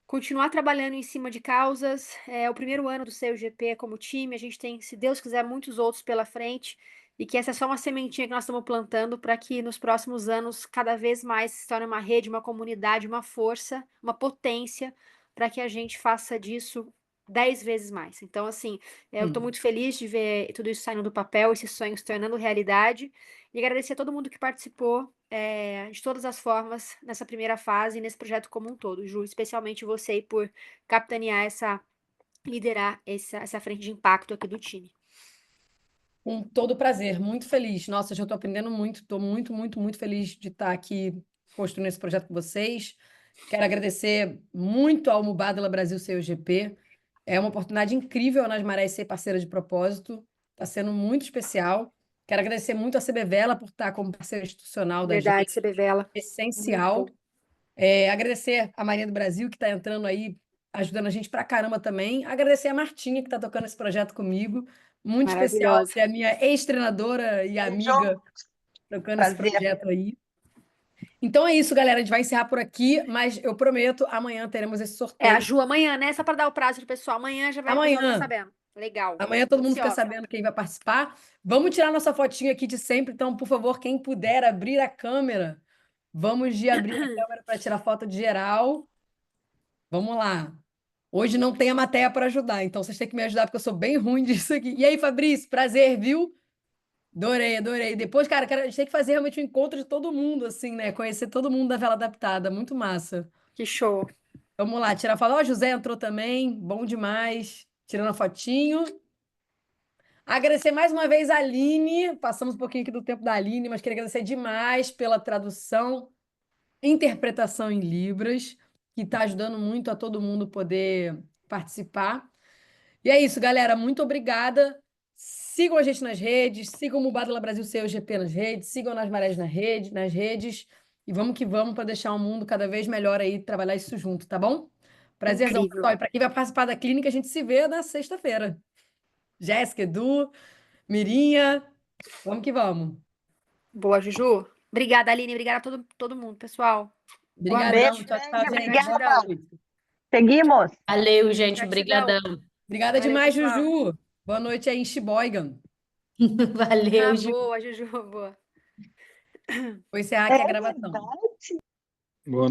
continuar trabalhando em cima de causas. É o primeiro ano do CUGP como time, a gente tem, se Deus quiser, muitos outros pela frente, e que essa é só uma sementinha que nós estamos plantando para que nos próximos anos, cada vez mais, se torne uma rede, uma comunidade, uma força, uma potência, para que a gente faça disso 10 vezes mais. Então, assim, eu estou muito feliz de ver tudo isso saindo do papel, esses sonhos se tornando realidade, e agradecer a todo mundo que participou, de todas as formas, nessa primeira fase e nesse projeto como um todo. Ju, especialmente você aí por capitanear liderar essa frente de impacto aqui do time. Com todo prazer, muito feliz. Nossa, já estou aprendendo muito, estou muito, muito, muito feliz de estar aqui construindo esse projeto com vocês. Quero agradecer muito ao Mubadala Brasil CUGP. É uma oportunidade incrível nas Marés ser parceira de propósito. Está sendo muito especial. Quero agradecer muito a CBVela por estar como parceira institucional da Verdade, gente. CBVela. Essencial. Muito. Agradecer a Marinha do Brasil, que está entrando aí, ajudando a gente pra caramba também. Agradecer a Martinha, que está tocando esse projeto comigo. Muito especial Maravilhosa. ser a minha ex-treinadora e amiga tocando esse Prazer. projeto aí. Então é isso, galera. A gente vai encerrar por aqui, mas eu prometo, amanhã teremos esse A sorteio. Ju, amanhã, né? Só para dar o prazo pro pessoal. Amanhã já vai, o pessoal ficar sabendo. Legal. Amanhã todo mundo fica Ansiosa. sabendo quem vai participar. Vamos tirar nossa fotinha aqui de sempre. Então, por favor, quem puder abrir a câmera, vamos de abrir a câmera para tirar foto de geral. Vamos lá. Hoje não tem a matéria para ajudar, então vocês têm que me ajudar, porque eu sou bem ruim disso aqui. E aí, Fabrício, prazer, viu? Adorei, adorei. Depois, cara, a gente tem que fazer realmente um encontro de todo mundo, assim, né? Conhecer todo mundo da Vela Adaptada. Muito massa. Que show. Vamos lá, tirar foto. Ó, o José entrou também. Bom demais. Tirando a fotinho. Agradecer mais uma vez a Aline. Passamos um pouquinho aqui do tempo da Aline, mas queria agradecer demais pela tradução, interpretação em Libras, que está ajudando muito a todo mundo poder participar. E é isso, galera. Muito obrigada. Sigam a gente nas redes, sigam o Mubadala Brasil CUGP nas redes, sigam nas Marés nas redes. E vamos que vamos para deixar o mundo cada vez melhor aí, trabalhar isso junto, tá bom? Prazerzão, Incrível. pessoal. E para quem vai participar da clínica, a gente se vê na sexta-feira. Jéssica, Edu, Mirinha, vamos que vamos. Boa, Juju. Obrigada, Aline. Obrigada a todo mundo, pessoal. Obrigadão. Beijo, Tchau, tchau, gente. obrigada. Boa noite. Seguimos. Valeu, gente. Gratidão. Obrigadão. Obrigada Valeu, demais, pessoal. Juju. Boa noite aí em Sheboygan. Valeu, Ju. Boa, Juju. Boa. Vou encerrar aqui a gravação. Verdade. Boa